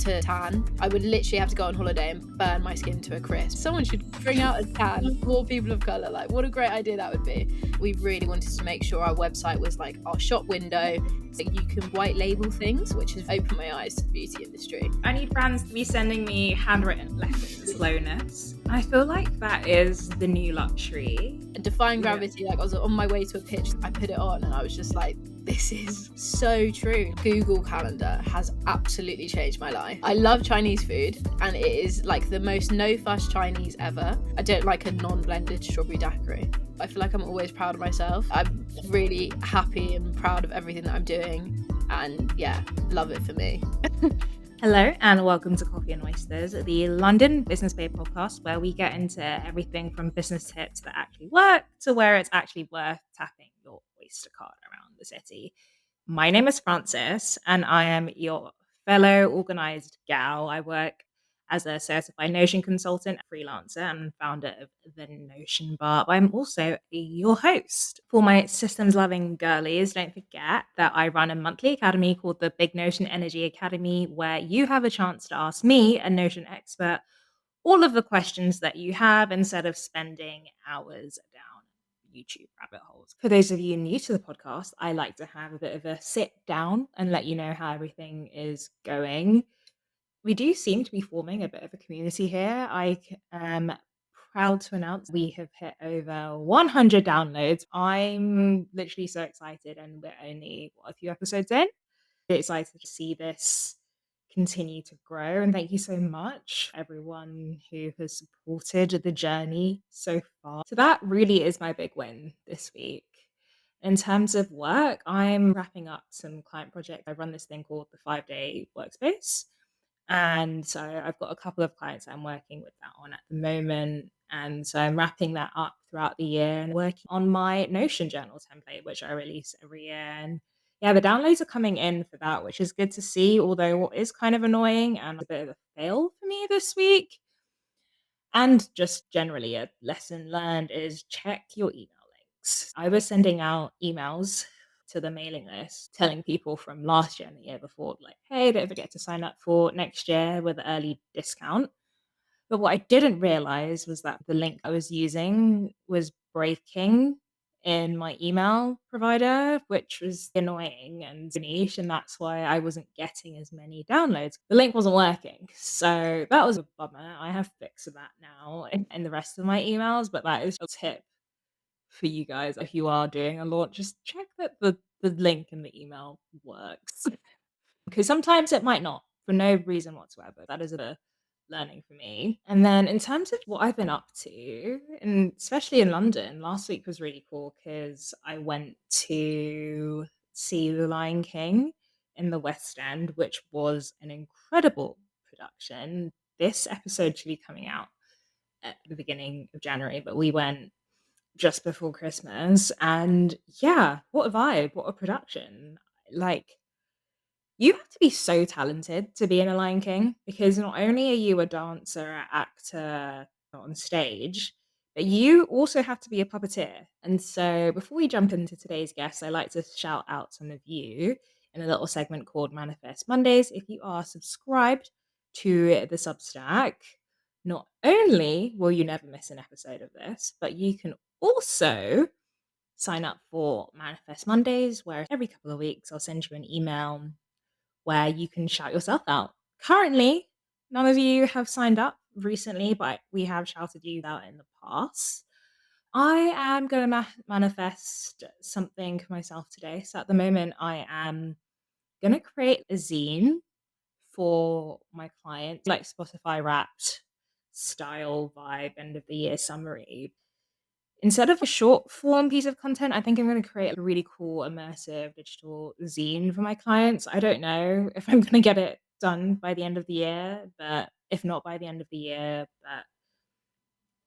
to tan. I would literally have to go on holiday and burn my skin to a crisp. Someone should bring out a tan for people of colour. Like, what a great idea that would be. We really wanted to make sure our website was like our shop window, so you can white label things, which has opened my eyes to the beauty industry. I need brands to be sending me handwritten letters of slowness. I feel like that is the new luxury. Defying gravity, like I was on my way to a pitch, I put it on and I was just like, this is so true. Google Calendar has absolutely changed my life. I love Chinese food and it is like the most no-fuss Chinese ever. I don't like a non-blended strawberry daiquiri. I feel like I'm always proud of myself. I'm really happy and proud of everything that I'm doing, and yeah, love it for me. Hello and welcome to Coffee and Oysters, the London Business Babe podcast, where we get into everything from business tips that actually work to where it's actually worth tapping your Oyster card around the city. My name is Frances and I am your fellow organised gal. I work as a certified Notion consultant, freelancer, and founder of the Notion Bar. But I'm also your host. For my systems loving girlies, don't forget that I run a monthly academy called the Big Notion Energy Academy, where you have a chance to ask me, a Notion expert, all of the questions that you have instead of spending hours down YouTube rabbit holes. For those of you new to the podcast, I like to have a bit of a sit down and let you know how everything is going. We do seem to be forming a bit of a community here. I am proud to announce we have hit over 100 downloads. I'm literally so excited, and we're only a few episodes in. Really excited to see this continue to grow, and thank you so much everyone who has supported the journey so far. So that really is my big win this week. In terms of work, I'm wrapping up some client projects. I run this thing called the 5-day workspace. And so I've got a couple of clients I'm working with that on at the moment. And so I'm wrapping that up throughout the year and working on my Notion journal template, which I release every year. And yeah, the downloads are coming in for that, which is good to see. Although what is kind of annoying and a bit of a fail for me this week, and just generally a lesson learned, is check your email links. I was sending out emails to the mailing list telling people from last year and the year before, like, hey, don't forget to sign up for next year with an early discount. But what I didn't realize was that the link I was using was breaking in my email provider, which was annoying and niche, and that's why I wasn't getting as many downloads. The link wasn't working. So that was a bummer. I have fixed that now in the rest of my emails, but that is a tip for you guys. If you are doing a launch, just check that the link in the email works. Because sometimes it might not for no reason whatsoever. That is a learning for me. And then in terms of what I've been up to, and especially in London, last week was really cool because I went to see The Lion King in the West End, which was an incredible production. This episode should be coming out at the beginning of January, but we went just before Christmas. And yeah, what a vibe, what a production. Like, you have to be so talented to be in a Lion King, because not only are you a dancer, actor on stage, but you also have to be a puppeteer. And so before we jump into today's guest, I like to shout out some of you in a little segment called Manifest Mondays. If you are subscribed to the Substack, not only will you never miss an episode of this, but you can also sign up for Manifest Mondays, where every couple of weeks I'll send you an email where you can shout yourself out. Currently, none of you have signed up recently, but we have shouted you out in the past. I am going to manifest something for myself today. So at the moment, I am going to create a zine for my clients, like Spotify wrapped style vibe, end of the year summary. Instead of a short form piece of content, I think I'm going to create a really cool, immersive digital zine for my clients. I don't know if I'm going to get it done by the end of the year, but if not by the end of the year, but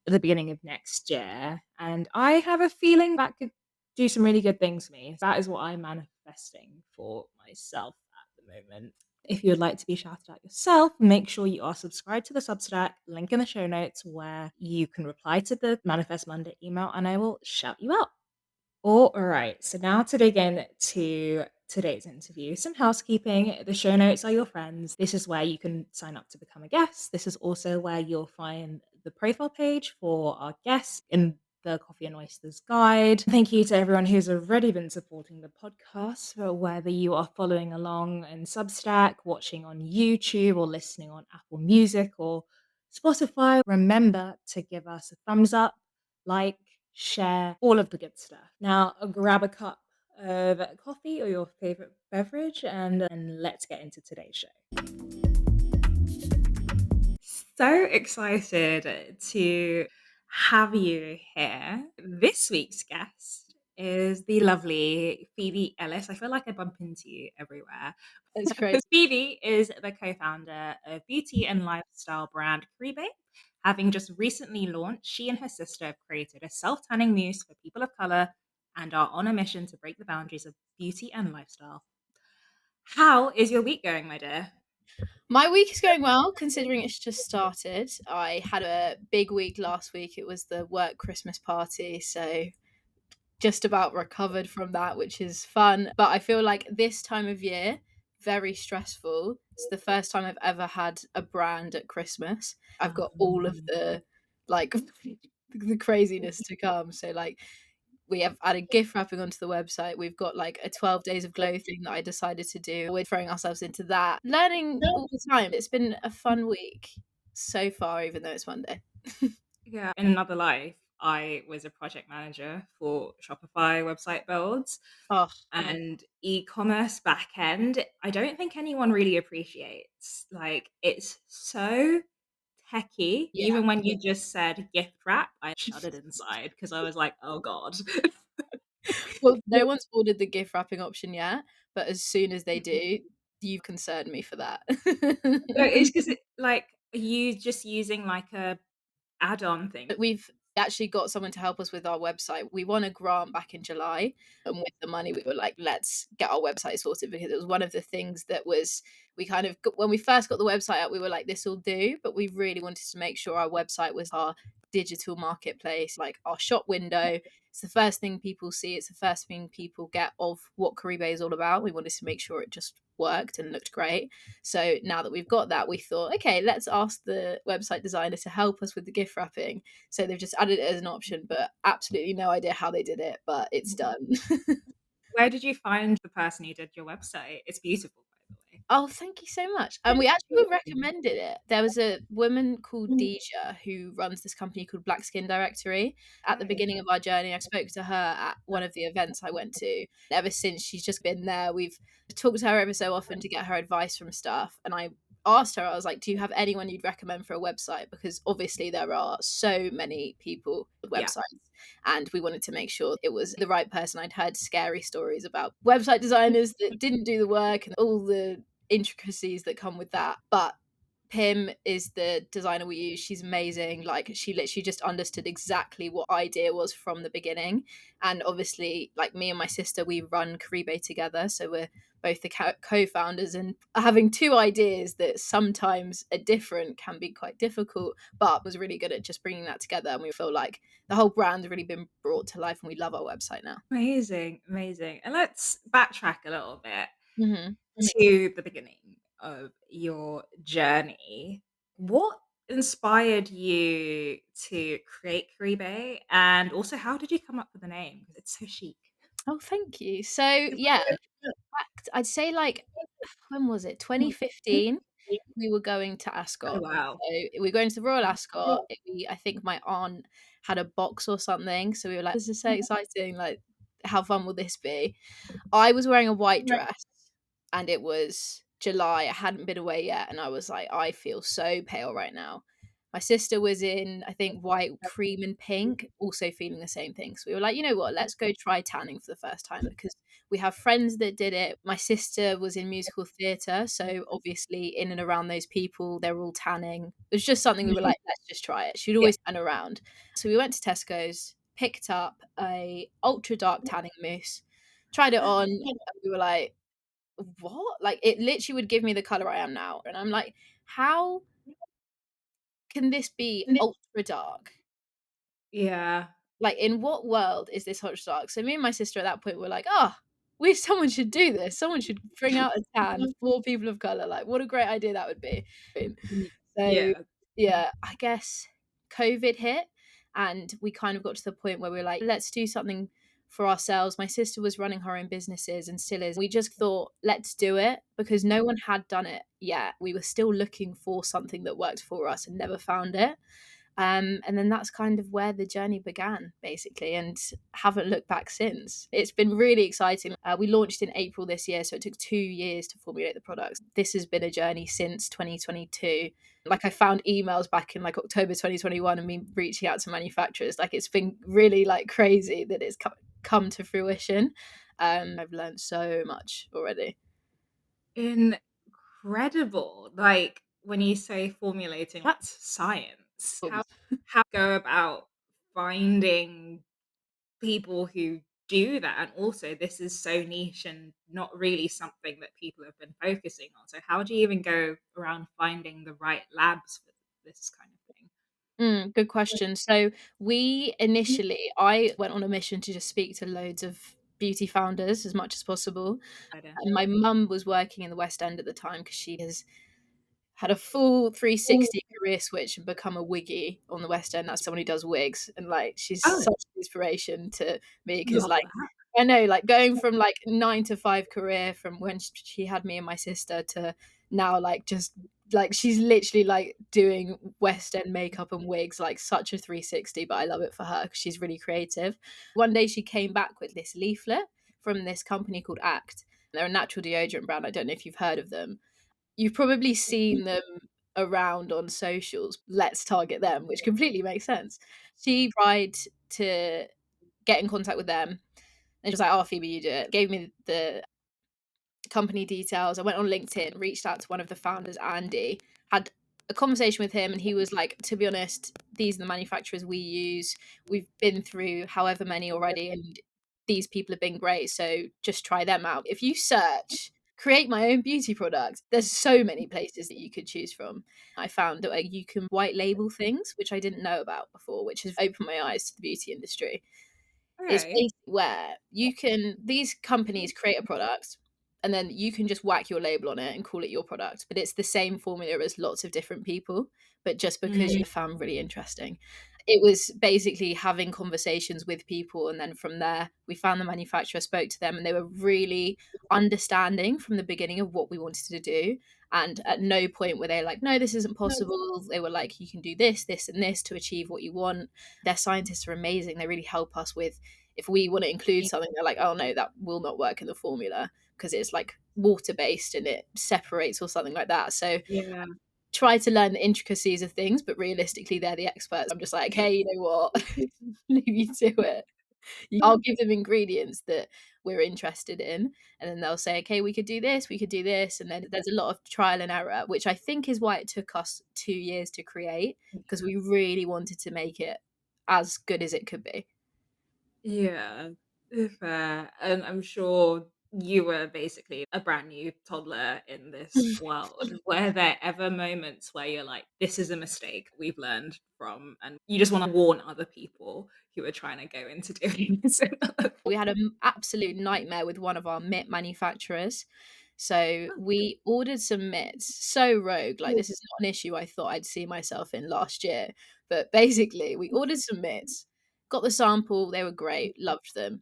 at the beginning of next year. And I have a feeling that could do some really good things for me. That is what I'm manifesting for myself at the moment. If you would like to be shouted out yourself, make sure you are subscribed to the Substack, link in the show notes, where you can reply to the Manifest Monday email and I will shout you out. All right, so now to dig into today's interview. Some housekeeping. The show notes are your friends. This is where you can sign up to become a guest. This is also where you'll find the profile page for our guests in the Coffee and Oysters guide. Thank you to everyone who's already been supporting the podcast, so whether you are following along in Substack, watching on YouTube, or listening on Apple Music or Spotify. Remember to give us a thumbs up, like, share, all of the good stuff. Now, grab a cup of coffee or your favorite beverage, and let's get into today's show. So excited to have you here. This week's guest is the lovely Phoebe Ellis. I feel like I bump into you everywhere. It's crazy. Because Phoebe is the co-founder of beauty and lifestyle brand Caribé. Having just recently launched, she and her sister have created a self-tanning mousse for people of color and are on a mission to break the boundaries of beauty and lifestyle. How is your week going, my dear? My week is going well, considering it's just started. I had a big week last week. It was the work Christmas party, so just about recovered from that, which is fun. But I feel like this time of year, very stressful. It's the first time I've ever had a brand at Christmas. I've got all of the like the craziness to come. So like we have added gift wrapping onto the website. We've got like a 12 days of glow thing that I decided to do. We're throwing ourselves into that. Learning all the time. It's been a fun week so far, even though it's Monday. Yeah. In another life, I was a project manager for Shopify website builds Oh, and e-commerce backend. I don't think anyone really appreciates. Like, it's so techy. yeah. Even when you just said gift wrap, I shuddered inside because I was like, oh God. Well, no one's ordered the gift wrapping option yet, but as soon as they do, you've concerned me for that. No, it's because like, are you just using like a add-on thing? But we've actually got someone to help us with our website. We won a grant back in July, and with the money, we were like, let's get our website sorted because it was one of the things that was we kind of when we first got the website up, we were like, this will do, but we really wanted to make sure our website was our digital marketplace, like our shop window. It's the first thing people see. It's the first thing people get of what Caribé is all about. We wanted to make sure it just worked and looked great. So now that we've got that, we thought, okay, let's ask the website designer to help us with the gift wrapping. So they've just added it as an option, but absolutely no idea how they did it, but it's done. Where did you find the person who did your website? It's beautiful, by the way. Oh, thank you so much. And we actually were recommended it. There was a woman called Deja who runs this company called Black Skin Directory. At the beginning of our journey, I spoke to her at one of the events I went to. Ever since, she's just been there. We've talked to her ever so often to get her advice from stuff. And I asked her, I was like, do you have anyone you'd recommend for a website? Because obviously there are so many people with Yeah. websites. And we wanted to make sure it was the right person. I'd heard scary stories about website designers that didn't do the work and all the intricacies that come with that. But Pim is the designer we use. She's amazing. Like she literally just understood exactly what idea was from the beginning. And obviously, like me and my sister, we run Caribé together. So we're both the co-founders, and having two ideas that sometimes are different can be quite difficult, but was really good at just bringing that together. And we feel like the whole brand's really been brought to life, and we love our website now. Amazing, amazing. And let's backtrack a little bit Mm-hmm. to the beginning of your journey. What inspired you to create Caribe? And also, how did you come up with the name? Because it's so chic. Oh, thank you. So yeah, I'd say like when was it? 2015. We were going to Oh, Ascot. wow. So we were going to the Royal Ascot. I think my aunt had a box or something. So we were like, this is so exciting. Like, how fun will this be? I was wearing a white dress and it was July. I hadn't been away yet. And I was like, I feel so pale right now. My sister was in, I think, white, cream, and pink, also feeling the same thing. So we were like, you know what, let's go try tanning for the first time because we have friends that did it. My sister was in musical theatre. So obviously, in and around those people, they're all tanning. It was just something we were like, let's just try it. She'd Yeah. always tan around. So we went to Tesco's, picked up a ultra dark tanning mousse, tried it on, and we were like, what? Like, it literally would give me the colour I am now. And I'm like, how can this be ultra dark? Yeah. Like, in what world is this ultra dark? So me and my sister at that point were like, oh, wish someone should do this. Someone should bring out a tan for people of color. Like, what a great idea that would be. So, Yeah. yeah, I guess COVID hit and we kind of got to the point where we were like, let's do something for ourselves. My sister was running her own businesses and still is. We just thought, let's do it because no one had done it yet. We were still looking for something that worked for us and never found it. And then that's kind of where the journey began, basically, and haven't looked back since. It's been really exciting. We launched in April this year, so it took 2 years to formulate the products. This has been a journey since 2022. Like, I found emails back in like October 2021 and me reaching out to manufacturers. Like, it's been really like crazy that it's come to fruition. I've learned so much already. Incredible. Like when you say formulating, that's science. How go about finding people who do that? And also this is so niche and not really something that people have been focusing on. So how do you even go around finding the right labs for this kind of thing? Good question. So I went on a mission to just speak to loads of beauty founders as much as possible. Idea. And my mum was working in the West End at the time because she has had a full 360 career switch and become a wiggy on the West End. That's someone who does wigs, and like she's Oh, such an inspiration to me because love like that. I know like going from like 9 to 5 career from when she had me and my sister to now like just like she's literally like doing West End makeup and wigs like such a 360, but I love it for her because she's really creative. One day she came back with this leaflet from this company called Act. They're a natural deodorant brand. I don't know if you've heard of them. You've probably seen them around on socials. Let's target them, which completely makes sense. She tried to get in contact with them, and she was like, "Oh, Phoebe, you do it." Gave me the company details. I went on LinkedIn, reached out to one of the founders, Andy, had a conversation with him, and he was like, to be honest, these are the manufacturers we use. We've been through however many already, and these people have been great. So just try them out. If you search, create my own beauty product, there's so many places that you could choose from. I found that you can white label things, which I didn't know about before, which has opened my eyes to the beauty industry. It's Okay. basically where these companies create a product and then you can just whack your label on it and call it your product. But it's the same formula as lots of different people, but just because Mm, you found really interesting. It was basically having conversations with people. And then from there, we found the manufacturer, spoke to them, and they were really understanding from the beginning of what we wanted to do. And at no point were they like, no, this isn't possible. They were like, you can do this, this, and this to achieve what you want. Their scientists are amazing. They really help us with if we want to include something, they're like, oh no, that will not work in the formula because it's like water based and it separates or something like that. So yeah. try to learn the intricacies of things, but realistically, they're the experts. I'm just like, hey, you know what? Leave you to it. I'll give them ingredients that we're interested in, and then they'll say, okay, we could do this, we could do this. And then there's a lot of trial and error, which I think is why it took us 2 years to create because we really wanted to make it as good as it could be. Yeah, fair. And I'm sure you were basically a brand new toddler in this world. Were there ever moments where you're like, this is a mistake we've learned from, and you just want to warn other people who are trying to go into doing this? We had an absolute nightmare with one of our mitt manufacturers. So we ordered some mitts, so rogue, like this is not an issue I thought I'd see myself in last year. But basically, we ordered some mitts, got the sample, they were great, loved them.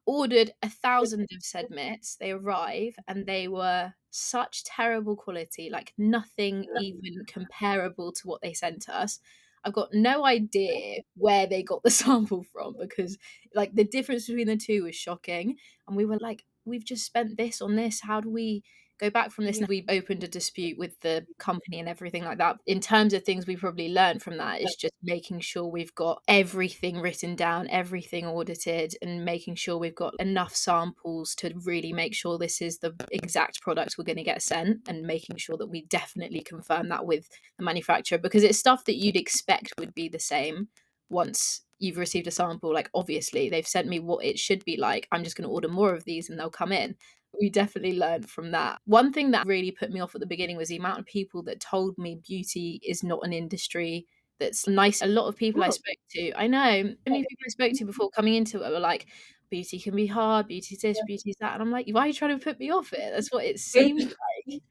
Ordered 1,000 of said mitts. They arrive and they were such terrible quality, like nothing even comparable to what they sent us. I've got no idea where they got the sample from because like the difference between the two was shocking. And we were like, we've just spent this on this. How do we go back from this? Yeah, And we opened a dispute with the company and everything like that. In terms of things we probably learned from that is just making sure we've got everything written down, everything audited, and making sure we've got enough samples to really make sure this is the exact product we're going to get sent, and making sure that we definitely confirm that with the manufacturer because it's stuff that you'd expect would be the same once you've received a sample. Like obviously they've sent me what it should be like, I'm just going to order more of these and they'll come in. We definitely learned from that. One thing that really put me off at the beginning was the amount of people that told me beauty is not an industry that's nice. A lot of people I spoke to, I know, so many people I spoke to before coming into it were like, beauty can be hard, beauty's this, beauty's that. And I'm like, why are you trying to put me off it? That's what it seems like.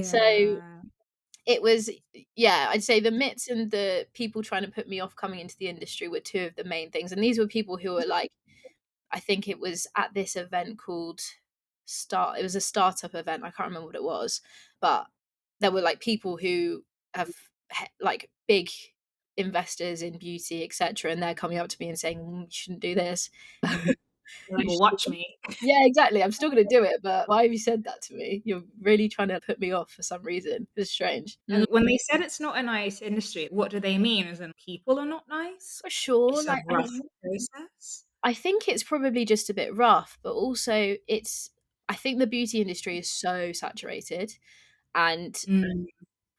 So Yeah. it was, yeah, I'd say the myths and the people trying to put me off coming into the industry were two of the main things. And these were people who were like, I think it was at this event called it was a startup event. I can't remember what it was, but there were like people who have like big investors in beauty, etc. And they're coming up to me and saying, you shouldn't do this. You Well, should- watch me. yeah, exactly. I'm still going to do it, but why have you said that to me? You're really trying to put me off for some reason. It's strange. And when they said it's not a nice industry, what do they mean? As in people are not nice? For sure, It's a like rough process? I think it's probably just a bit rough, but also I think the beauty industry is so saturated, and Mm,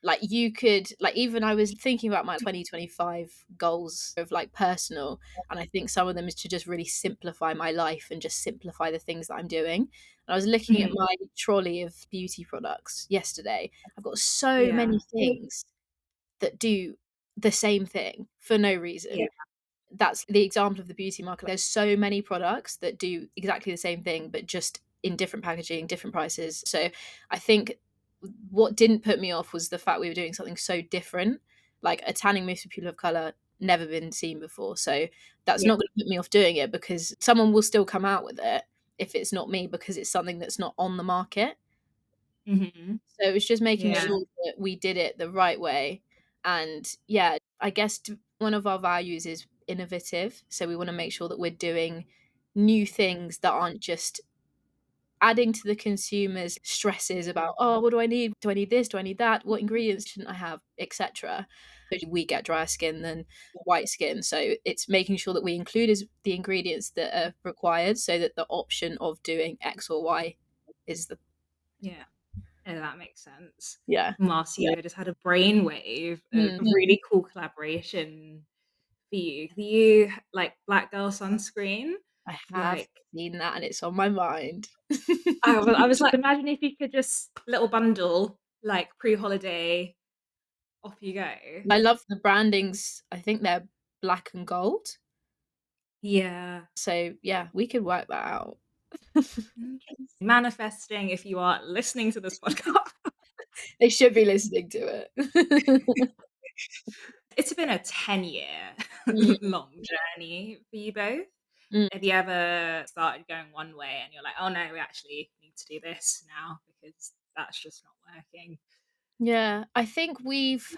like you could like even I was thinking about my 2025 goals of like personal, and I think some of them is to just really simplify my life and just simplify the things that I'm doing. And I was looking at mhm, my trolley of beauty products yesterday. I've got so yeah, many things that do the same thing for no yeah, reason. That's the example of the beauty market. There's so many products that do exactly the same thing, but just in different packaging, different prices. So I think what didn't put me off was the fact we were doing something so different, like a tanning mousse for people of color, never been seen before. So that's yeah, not going to put me off doing it because someone will still come out with it if it's not me because it's something that's not on the market. mhm, So it was just making yeah, sure that we did it the right way. And yeah, I guess one of our values is innovative. So we want to make sure that we're doing new things that aren't just adding to the consumer's stresses about, oh, what do I need? Do I need this? Do I need that? What ingredients shouldn't I have? Etc. We get drier skin than white skin. So it's making sure that we include the ingredients that are required so that the option of doing X or Y is the yeah. Yeah, that makes sense. yeah. Marcia just had a brainwave of Mm. really cool collaboration for you. Do you like Black Girl sunscreen? I have Like, seen that and it's on my mind. I was like, imagine if you could just little bundle, like pre-holiday, off you go. I love the brandings. I think they're black and gold. Yeah. So yeah, we could work that out. Interesting. Manifesting if you are listening to this podcast. They should be listening to it. It's been a 10-year Mm, long journey for you both. mm. Have you ever started going one way and you're like, "Oh, no, we actually need to do this now because that's just not working?" Yeah, I think we've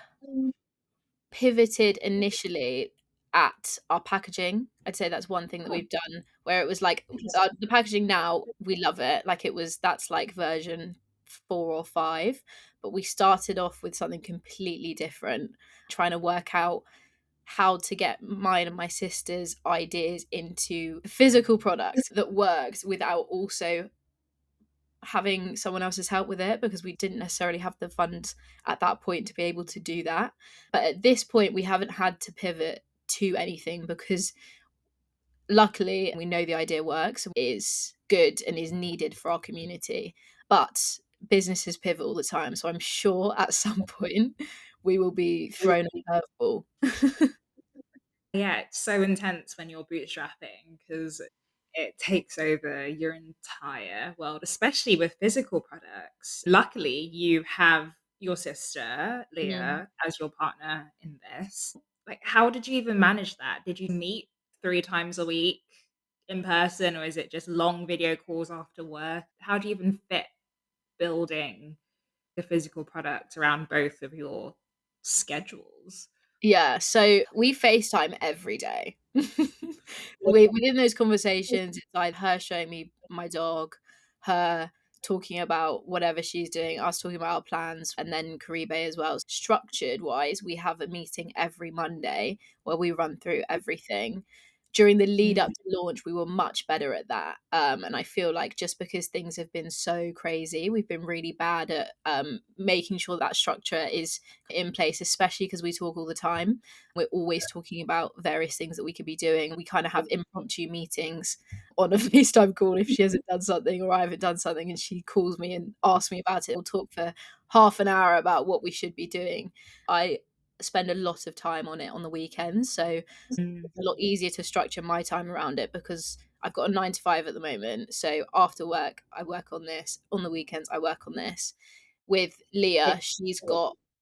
pivoted initially at our packaging. I'd say that's one thing that we've done where it was like the packaging now, we love it. Like that's like version 4 or 5, but we started off with something completely different, trying to work out how to get mine and my sister's ideas into physical products that worked without also having someone else's help with it because we didn't necessarily have the funds at that point to be able to do that. But at this point, we haven't had to pivot to anything because luckily we know the idea works, is good, and is needed for our community. But businesses pivot all the time. So I'm sure at some point we will be thrown a curveball. Yeah, it's so intense when you're bootstrapping because it takes over your entire world, especially with physical products. Luckily, you have your sister, Mm. Leah, as your partner in this. Like, how did you even manage that? Did you meet 3 times a week in person, or is it just long video calls after work? How do you even fit building the physical product around both of your schedules? Yeah, so we FaceTime every day. Within those conversations, it's like her showing me my dog, her talking about whatever she's doing, us talking about our plans, and then Caribé as well. Structured wise, we have a meeting every Monday where we run through everything. During the lead up Mm. to launch, we were much better at that. And I feel like just because things have been so crazy, we've been really bad at making sure that structure is in place, especially because we talk all the time. We're always talking about various things that we could be doing. We kind of have impromptu meetings on a FaceTime call if she hasn't done something or I haven't done something and she calls me and asks me about it. We'll talk for half an hour about what we should be doing. I spend a lot of time on it on the weekends. So Mm. it's a lot easier to structure my time around it because I've got a 9 to 5 at the moment. So after work, I work on this. On the weekends, I work on this. With Leah,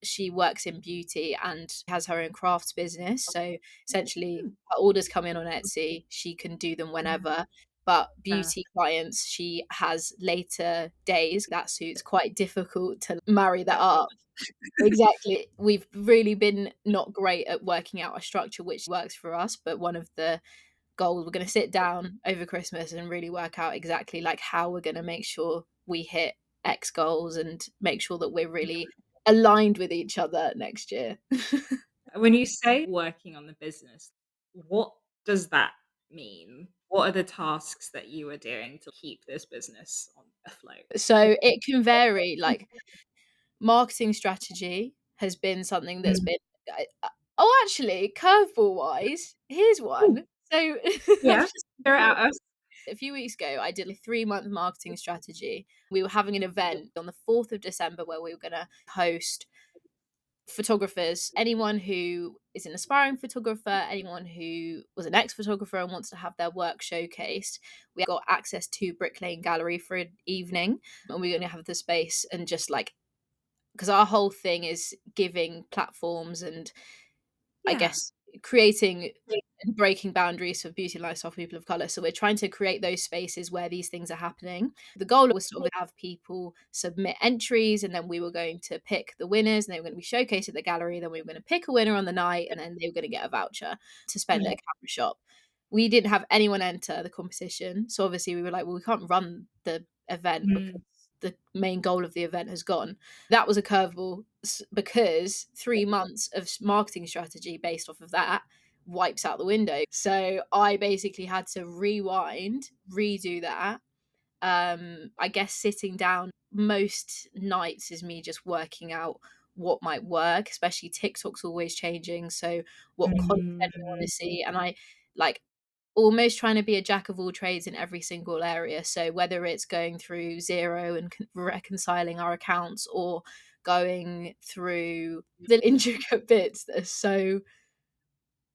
she works in beauty and has her own crafts business. So essentially, her orders come in on Etsy. She can do them whenever. But Fair. beauty clients, she has later days. That suits quite difficult to marry that up. Exactly. We've really been not great at working out a structure which works for us, but one of the goals, we're going to sit down over Christmas and really work out exactly like how we're going to make sure we hit X goals and make sure that we're really aligned with each other next year. When you say working on the business, what does that mean? What are the tasks that you are doing to keep this business on afloat? So it can vary. Like marketing strategy has been something that's Mm. been. Oh, actually, curveball wise, here's Ooh, one. So I've yeah, just throw it at us. a few weeks ago, I did a 3-month marketing strategy. We were having an event on the 4th of December where we were going to host photographers, anyone who is an aspiring photographer, anyone who was an ex-photographer and wants to have their work showcased. We got access to Brick Lane Gallery for an evening, and we're going to have the space and just like, because our whole thing is giving platforms and I Yeah. guess creating and breaking boundaries for beauty and lifestyle for people of color. So we're trying to create those spaces where these things are happening. The goal was sort of have people submit entries, and then we were going to pick the winners, and they were going to be showcased at the gallery. Then we were going to pick a winner on the night, and then they were going to get a voucher to spend at a camera shop. We didn't have anyone enter the competition, so obviously we were like, well, we can't run the event because Mm. the main goal of the event has gone. That was a curveball because 3 months of marketing strategy based off of that wipes out the window. So I basically had to rewind, redo that. I guess sitting down most nights is me just working out what might work, especially TikTok's always changing. So what content we want to Mm. see. And I like almost trying to be a jack of all trades in every single area. So whether it's going through Zero and reconciling our accounts or going through the intricate bits that are so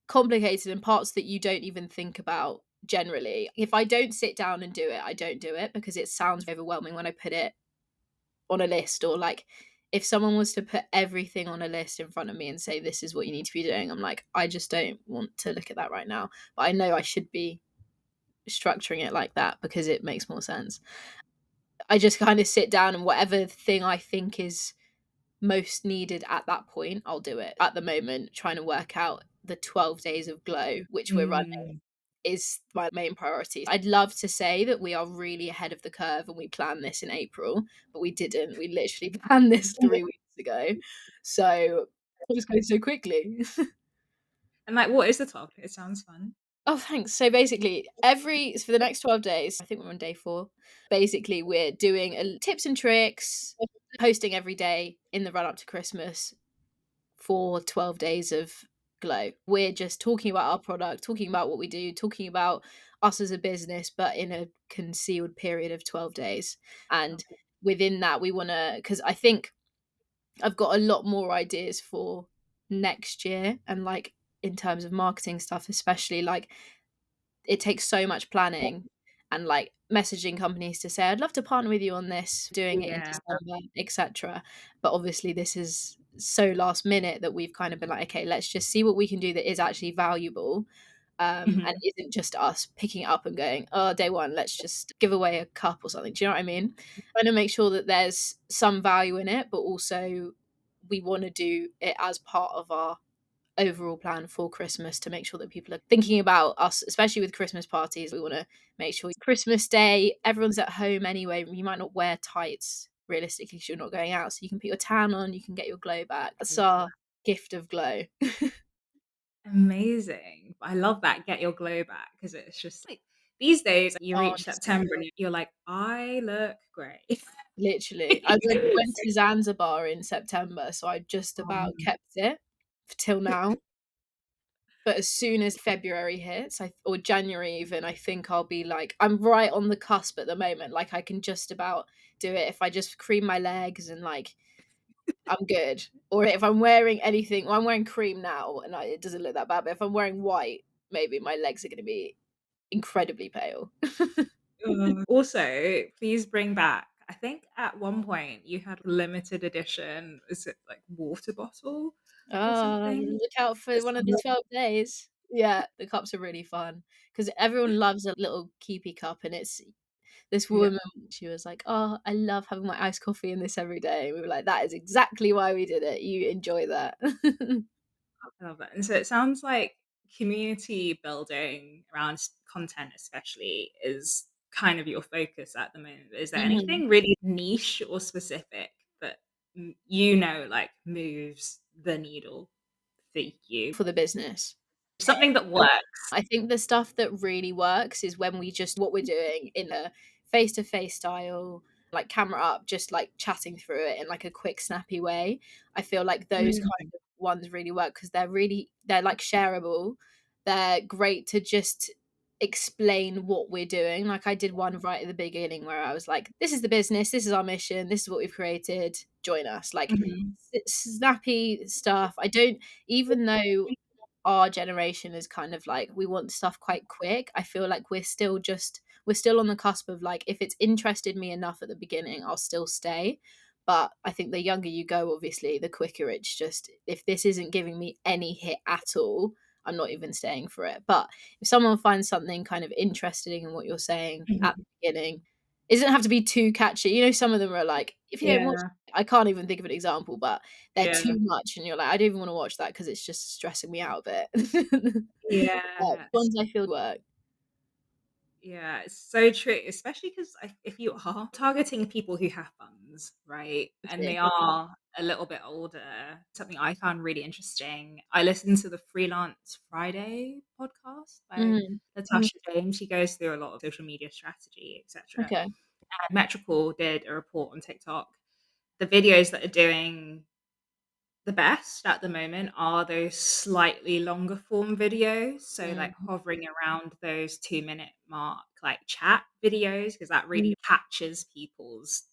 complicated and parts that you don't even think about generally. If I don't sit down and do it, I don't do it because it sounds overwhelming when I put it on a list, or like if someone was to put everything on a list in front of me and say this is what you need to be doing, I'm like, I just don't want to look at that right now. But I know I should be structuring it like that because it makes more sense. I just kind of sit down and whatever thing I think is most needed at that point, I'll do it. At the moment, trying to work out the 12 days of glow, which we're running, Mm. is my main priority. I'd love to say that we are really ahead of the curve and we planned this in April, but we didn't. We literally planned this 3 weeks ago. So it just goes so quickly. And like, what is the topic? It sounds fun. Oh, thanks. So basically, for the next 12 days, I think we're on day 4. Basically, we're doing tips and tricks, posting every day in the run up to Christmas for 12 days of glow. We're just talking about our product, talking about what we do, talking about us as a business, but in a concealed period of 12 days. And within that, we want to, because I think I've got a lot more ideas for next year and like in terms of marketing stuff, especially like it takes so much planning and like messaging companies to say I'd love to partner with you on this, doing it in Yeah. December, etc. But obviously this is so last minute that we've kind of been like, okay, let's just see what we can do that is actually valuable, and Mhm. isn't just us picking it up and going, oh, day one, let's just give away a cup or something. Do you know what I mean? Trying to make sure that there's some value in it, but also we want to do it as part of our overall plan for Christmas to make sure that people are thinking about us, especially with Christmas parties. We want to make sure Christmas Day, everyone's at home anyway. You might not wear tights realistically because you're not going out. So you can put your tan on, you can get your glow back. That's our gift of glow. Amazing. I love that get your glow back because it's just like these days you reach Honestly, September and you're like, I look great. literally. I went to Zanzibar in September, so I just about Um, kept it till now. But as soon as February hits, or January even, I think I'll be like, I'm right on the cusp at the moment. Like I can just about do it if I just cream my legs and like I'm good. Or if I'm wearing anything, well, I'm wearing cream now and it doesn't look that bad. But if I'm wearing white, maybe my legs are going to be incredibly pale. Also, please bring back, I think at one point you had a limited edition, is it like water bottle or Oh, something? look out for It's one of the some 12 days. Yeah, the cups are really fun because everyone loves a little keepy cup, and it's this yeah, woman, she was like, "Oh, I love having my iced coffee in this every day." We were like, "That is exactly why we did it. You enjoy that." I love that. And so it sounds like community building around content especially is kind of your focus at the moment. Is there Mhm. anything really niche or specific that you know like moves the needle for you? For the business. Something that works. I think the stuff that really works is when we just what we're doing in a face-to-face style, like camera up, just like chatting through it in like a quick, snappy way. I feel like those kind Mm, of ones really work because they're like shareable. They're great to just explain what we're doing. Like I did one right at the beginning where I was like, "This is the business. This is our mission. This is what we've created. Join us." Like mhm, snappy stuff. I don't even though our generation is kind of like we want stuff quite quick. I feel like we're still on the cusp of like if it's interested me enough at the beginning, I'll still stay. But I think the younger you go, obviously, the quicker it's just if this isn't giving me any hit at all, I'm not even staying for it. But if someone finds something kind of interesting in what you're saying at mhm. the beginning, it doesn't have to be too catchy. You know, some of them are like, if you don't watch, Yeah, I can't even think of an example, but they're yeah, too much, and you're like, I don't even want to watch that because it's just stressing me out a bit. But yeah. ones I feel work. Yeah, it's so true, especially because if you are targeting people who have funds, right, and they are a little bit older, something I found really interesting, I listened to the Freelance Friday podcast by Mhm. Natasha James. She goes through a lot of social media strategy, etc. Okay. And Metrical did a report on TikTok. The videos that are doing the best at the moment are those slightly longer form videos, so, like, Mm. hovering around those 2-minute mark, like, chat videos, because that Mm. really catches people's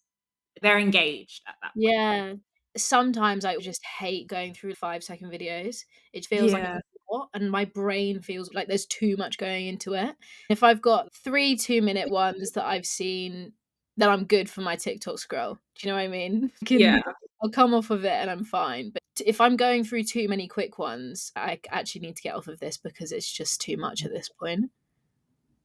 they're engaged at that point. Yeah. Sometimes I just hate going through 5-second videos. It feels like Yeah. a lot, and my brain feels like there's too much going into it. If I've got 3 2-minute ones that I've seen, then I'm good for my TikTok scroll. Do you know what I mean? Yeah. I'll come off of it and I'm fine. But if I'm going through too many quick ones, I actually need to get off of this because it's just too much at this point.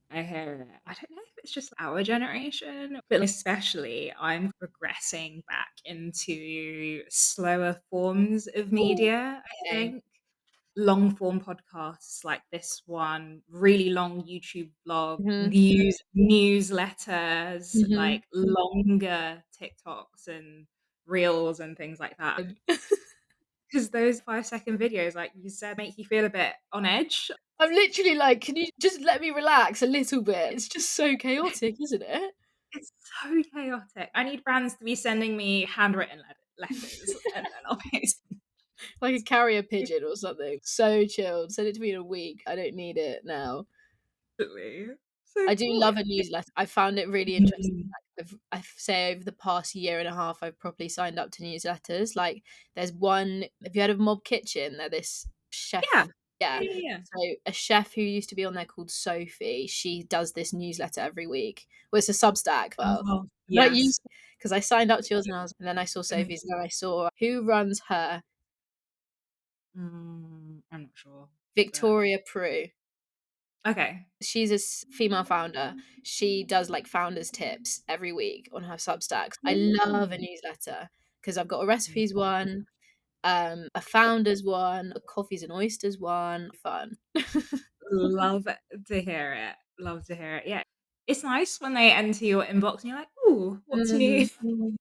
I hear it. I don't know if it's just our generation, but especially I'm progressing back into slower forms of Oh, media, I same. think. Long form podcasts like this one, really long YouTube vlog, Mhm. newsletters, Mhm. like longer TikToks and reels and things like that. Because those 5-second videos, like you said, make you feel a bit on edge. I'm literally like, "Can you just let me relax a little bit?" It's just so chaotic, isn't it? It's so chaotic. I need brands to be sending me handwritten letters and then I'll post them. Like a carrier pigeon or something. So chilled. Send it to me in a week. I don't need it now. Absolutely. So I do cool. love a newsletter. I found it really interesting. Mm. I say over the past year and a half, I've probably signed up to newsletters. Like, there's one. Have you heard of Mob Kitchen? They're this Yeah. chef. Yeah, Yeah. yeah, yeah. So a chef who used to be on there called Sophie. She does this newsletter every week. Well, it's a Substack. Well, Oh, not yes. used because I signed up to yours and then I saw Sophie's and then I saw who runs her, I'm not sure, but Victoria Prue. okay. She's a female founder. She does like founders tips every week on her Substacks. I love a Ooh. newsletter because I've got a recipes one, a founders one, a coffees and oysters one. Fun. Love to hear it. Love to hear it. Yeah. It's nice when they enter your inbox and you're like, "Ooh, what's new?" Mhm.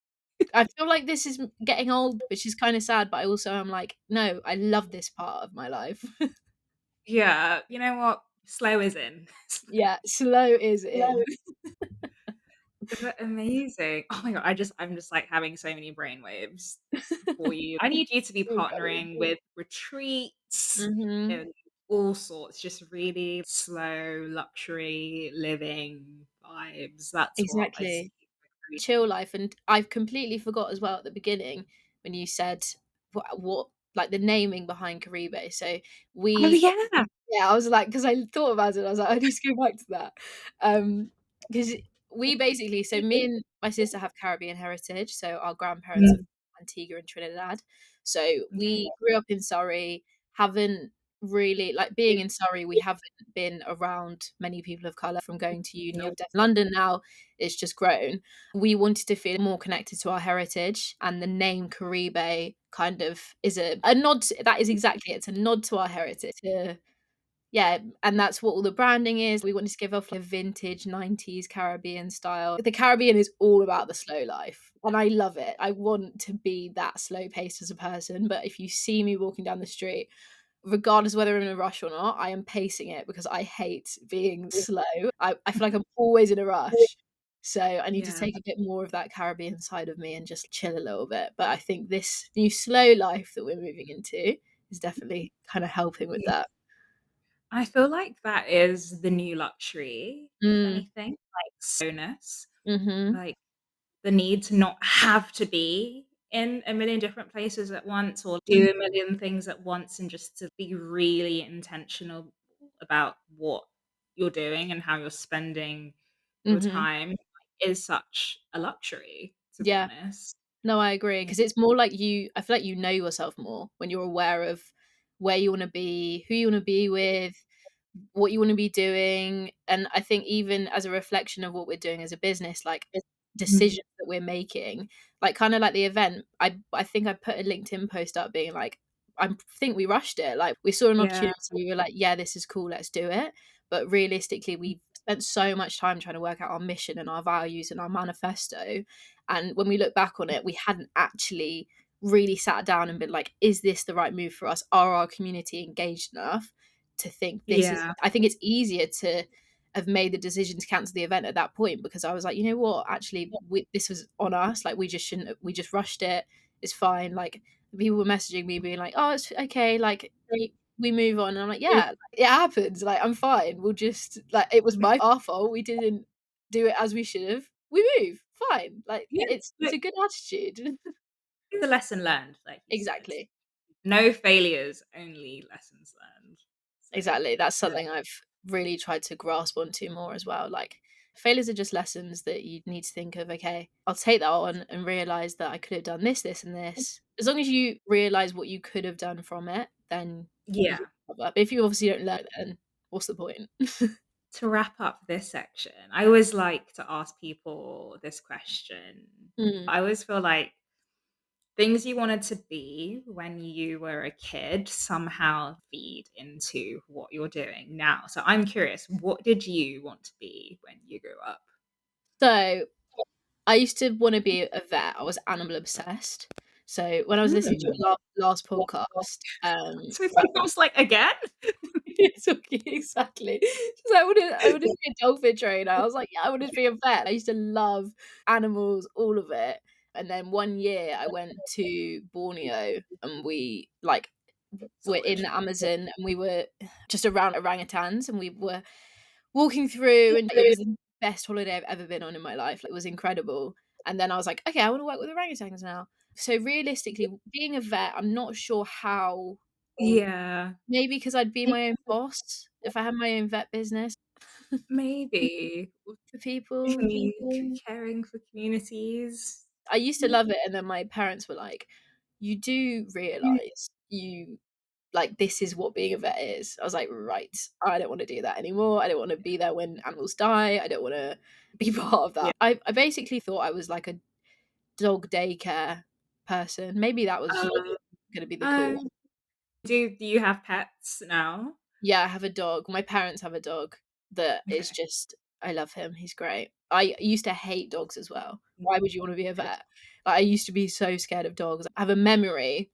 I feel like this is getting old, which is kind of sad, but I also am like, no, I love this part of my life. Yeah, you know what? Slow is in. Yeah, slow is in. Slow. But amazing. Oh my god, I'm just, like, having so many brainwaves for you. I need you to be Still going. partnering with retreats Mhm. and all sorts, just really slow luxury living vibes. That's what I see Exactly. for creative. Chill life, and I've completely forgot as well at the beginning when you said what like the naming behind Caribé. So Oh, we yeah. Yeah, I was like, because I thought about it, I was like, "I need to go back to that." Because we basically, so me and my sister have Caribbean heritage, so our grandparents are Mm. from Antigua and Trinidad. So Okay. we grew up in Surrey, haven't really like being in Surrey, we haven't been around many people of colour from going to uni Yeah. or London now, it's just grown. We wanted to feel more connected to our heritage, and the name Caribé kind of is a nod that is exactly it, it's a nod to our heritage, to yeah, and that's what all the branding is. We wanted to give off like a vintage 90s Caribbean style. The Caribbean is all about the slow life, and I love it. I want to be that slow paced as a person, but if you see me walking down the street, regardless of whether I'm in a rush or not, I am pacing it because I hate being slow. I feel like I'm always in a rush. So I need to Yeah. take a bit more of that Caribbean side of me and just chill a little bit. But I think this new slow life that we're moving into is definitely kind of helping with Yeah. that. I feel like that is the new luxury, if Mm. anything, like slowness, Mhm. like the need to not have to be in a million different places at once or do a million things at once, and just to be really intentional about what you're doing and how you're spending your Mhm. time is such a luxury, to be Yeah. honest. No, I agree Yeah. because it's more like I feel like you know yourself more when you're aware of where you wanna be, who you wanna be with, what you wanna be doing, and I think even as a reflection of what we're doing as a business, like, Mm. decisions that we're making, like, kinda like the event, I think I put a LinkedIn post up being like, I think we rushed it, like, we saw an Yeah. opportunity, we were like, "Yeah, this is cool, let's do it," but realistically, we spent so much time trying to work out our mission and our values and our manifesto, and when we look back on it, we hadn't actually really sat down and been like, "Is this the right move for us? Are our community engaged enough to think this is" Yeah. I think it's easier to have made the decision to cancel the event at that point because I was like, "You know what? Actually, this was on us. Like, we just shouldn't have we just rushed it. It's fine." Like, people were messaging me being like, "Oh, it's okay. Like, we move on." And I'm like, "Yeah, it happens. Like, I'm fine. We'll just like it was our fault. We didn't do it as we should have. We move. Fine." Like, Yeah. it's a good attitude. It's a lesson learned, like you said. Exactly. No failures, only lessons learned. So, Exactly. That's yeah. something I've really tried to grasp onto more as well. Like, failures are just lessons that you need to think of, okay, I'll take that on and realize that I could have done this, this, and this. As long as you realize what you could have done from it, then you can Yeah. cover up. If you obviously don't learn, then what's the point? To wrap up this section, I always like to ask people this question. Mm. I always feel like things you wanted to be when you were a kid somehow feed into what you're doing now. So I'm curious, what did you want to be when you grew up? So I used to want to be a vet. I was animal obsessed. So when I was listening to Mm. your last podcast, So I was like, again? it's okay, exactly. She's like, I wanted to be a dolphin trainer. I was like, "Yeah, I wanted to be a vet." I used to love animals, all of it. And then one year I went to Borneo and we like were in Solid. the Amazon and we were just around orangutans and we were walking through and it was the best holiday I've ever been on in my life. Like, it was incredible. And then I was like, "Okay, I want to work with orangutans now." So realistically, being a vet, I'm not sure how. Yeah, Maybe because 'cause I'd be my own boss if I had my own vet business maybe. for people. Caring for communities. I used to love it, and then my parents were like, "You do realise you like, this is what being a vet is." I was like, "Right, I don't wanna do that anymore. I don't wanna be there when animals die. I don't wanna be part of Yeah. that." I basically thought I was like a dog daycare person. Maybe that was Um, gonna be the cool. um, do you have pets now? Yeah, I have a dog. My parents have a dog that is Okay. just I love him, he's great. I used to hate dogs as well. Why would you wanna be a Good. vet? Like, I used to be so scared of dogs. I have a memory,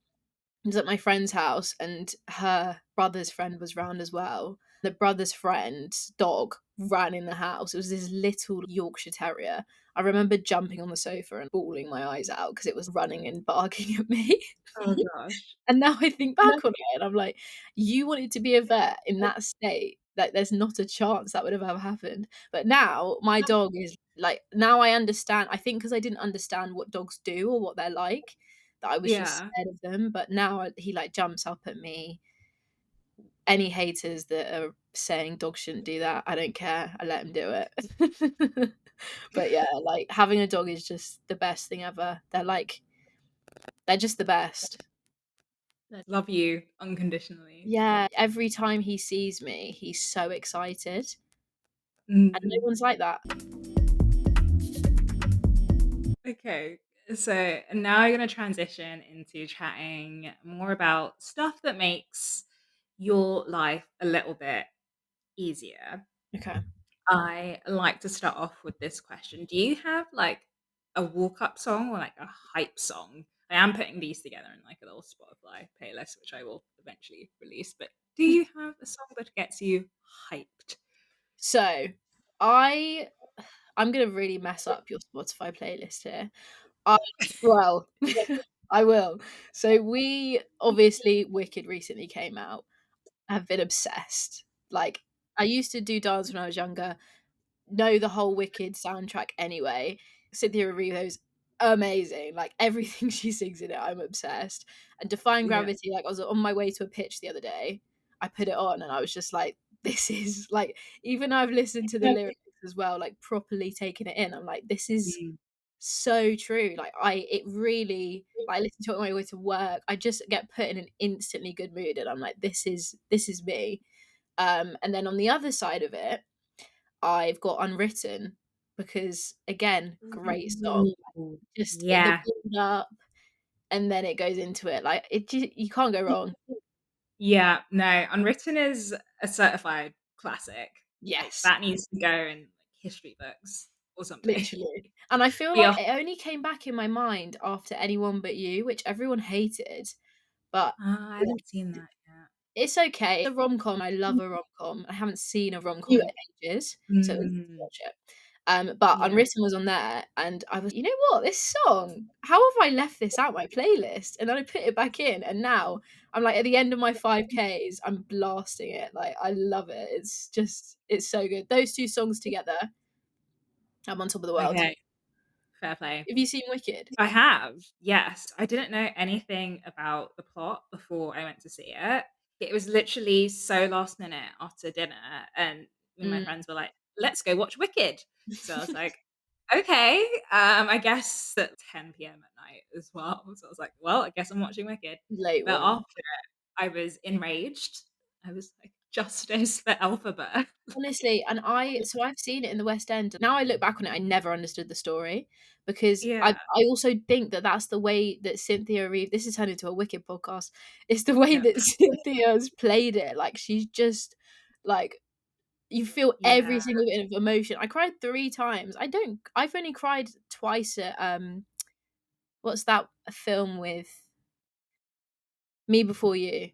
I was at my friend's house and her brother's friend was round as well. The brother's friend's dog ran in the house. It was this little Yorkshire Terrier. I remember jumping on the sofa and bawling my eyes out because it was running and barking at me. Oh gosh. And now I think back on it and I'm like, you wanted to be a vet in that state. Like, there's not a chance that would have ever happened. But now my dog is like, now I understand. I think because I didn't understand what dogs do or what they're like, that I was just Yeah. scared of them. But now he like jumps up at me. any haters that are saying dogs shouldn't do that, I don't care. I let them do it. But yeah, like having a dog is just the best thing ever. They're just the best. They love you unconditionally. Yeah, every time he sees me, he's so excited, and no Mm. one's like that. Okay, so now I'm going to transition into chatting more about stuff that makes your life a little bit easier. Okay. I like to start off with this question. Do you have like a walk up song or like a hype song? I am putting these together in like a little Spotify playlist, which I will eventually release. But do you have a song that gets you hyped? So, I I'm gonna really mess up your Spotify playlist here. I well, I will. So we obviously Wicked recently came out. I've been obsessed. Like, I used to do dance when I was younger, know the whole Wicked soundtrack anyway. Cynthia Erivo's amazing. Like everything she sings in it, I'm obsessed. And Defying Yeah. Gravity, like I was on my way to a pitch the other day. I put it on and I was just like, this is like, even I've listened to the lyrics as well, like properly taking it in. I'm like, this is Mm. so true. Like it really, like, I listen to it on my way to work. I just get put in an instantly good mood and I'm like, this is me. And then on the other side of it, I've got Unwritten because again, great song. Ooh, Just the yeah. build up and then it goes into it. Like it just, you can't go wrong. Yeah, no, Unwritten is a certified classic. Like Yes, that needs to go in like history books or something. literally. And I feel Yeah. like it only came back in my mind after Anyone But You, which everyone hated, but I haven't seen that it's okay. A rom-com, I love a rom-com. I haven't seen a rom-com in ages, so it was good to Mm, watch it. But yeah. Unwritten was on there, and I was, you know what, this song, how have I left this out my playlist? And then I put it back in, and now I'm like at the end of my 5Ks, I'm blasting it. Like I love it. It's just, it's so good. Those two songs together, I'm on top of the world. Okay, fair play. Have you seen Wicked? I have, yes. I didn't know anything about the plot before I went to see it. It was literally so last minute after dinner, and me and my Mm. friends were like, "Let's go watch Wicked." So I was like, "Okay." I guess at 10 p.m. at night as well. So I was like, "Well, I guess I'm watching Wicked." Late But one. after I was enraged. I was like, "Justice for Elphaba." Honestly, and I've seen it in the West End. Now I look back on it, I never understood the story because I Yeah, I also think that that's the way that Cynthia Erivo, this has turned into a Wicked podcast. It's the way yeah, that Cynthia's played it. Like she's just like you feel every yeah. single bit of emotion. I cried 3 times. I've only cried twice at what's that film with Me Before You?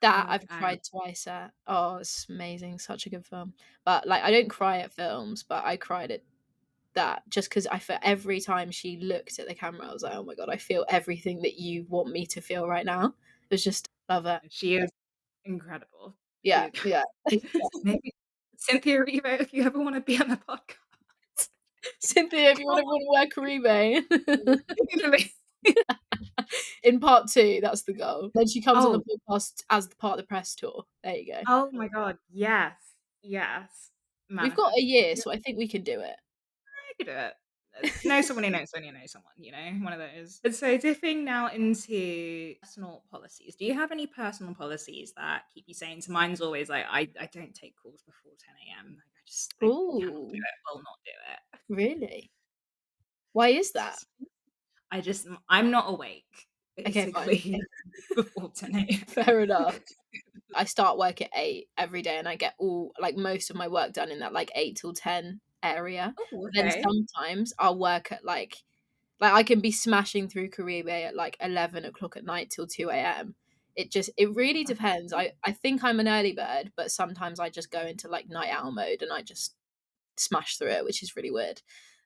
That Oh, I've cried twice at. Oh, it's amazing. Such a good film. But like I don't cry at films, but I cried at that just because I felt every time she looked at the camera, I was like, oh my god, I feel everything that you want me to feel right now. It was just love it. she is incredible. She Yeah, is yeah. maybe Cynthia Erivo, if you ever wanna be on the podcast. Cynthia, if you Come want to wear Caribé literally. in part 2, that's the goal. Then she comes on the Oh, podcast as the part of the press tour. There you go. oh my god, yes, yes. We've got a Manifesting. year, Yeah, so I think we can do it. I could do it. Know someone who knows someone who knows someone, you know, one of those. And so dipping now into personal policies. Do you have any personal policies that keep you sane? So mine's always like I don't take calls before 10 a.m. Like I cannot do Ooh, it, will not do really? Why is that? it. I'm not awake Okay, fine. basically before 10 Fair enough. I start work at 8 every day and I get all like most of my work done in that like 8 till 10 area. Oh, But then okay. sometimes I'll work at like I can be smashing through Caribé at like 11 o'clock at night till 2 a.m. It really depends. I think I'm an early bird, but sometimes I just go into like night owl mode and I just smash through it, which is really weird.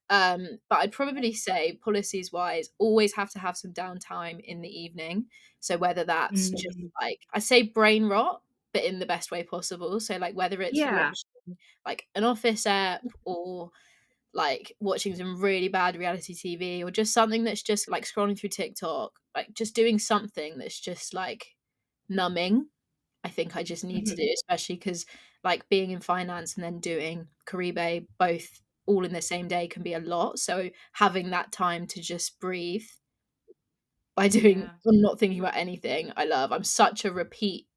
But I'd probably say policies wise, always have to have some downtime in the evening. So whether that's just Mm, like I say brain rot, but in the best way possible. So like whether it's yeah. watching like an office app or like watching some really bad reality TV or just something that's just like scrolling through TikTok, like just doing something that's just like numbing. I I think I just need to do, especially because like being in finance and then doing Caribé both all in the same day can be a lot. So having that time to just breathe by doing Yeah. or not thinking about anything, I love. I'm such a repeat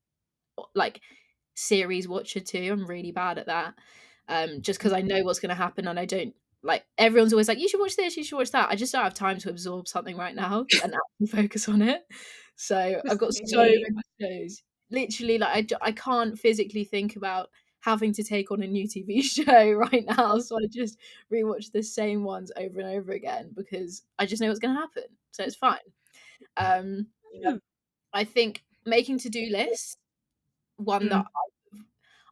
like series watcher too. I'm really bad at that. Just because I know what's gonna happen and I don't like everyone's always like, you should watch this, you should watch that. I just don't have time to absorb something right now and actually focus on it. So I've got so Specifically, many shows. Literally, like I can't physically think about having to take on a new TV show right now. So I just rewatch the same ones over and over again because I just know what's gonna happen. So it's fine. Um, mm, I think making to-do lists, one that mm,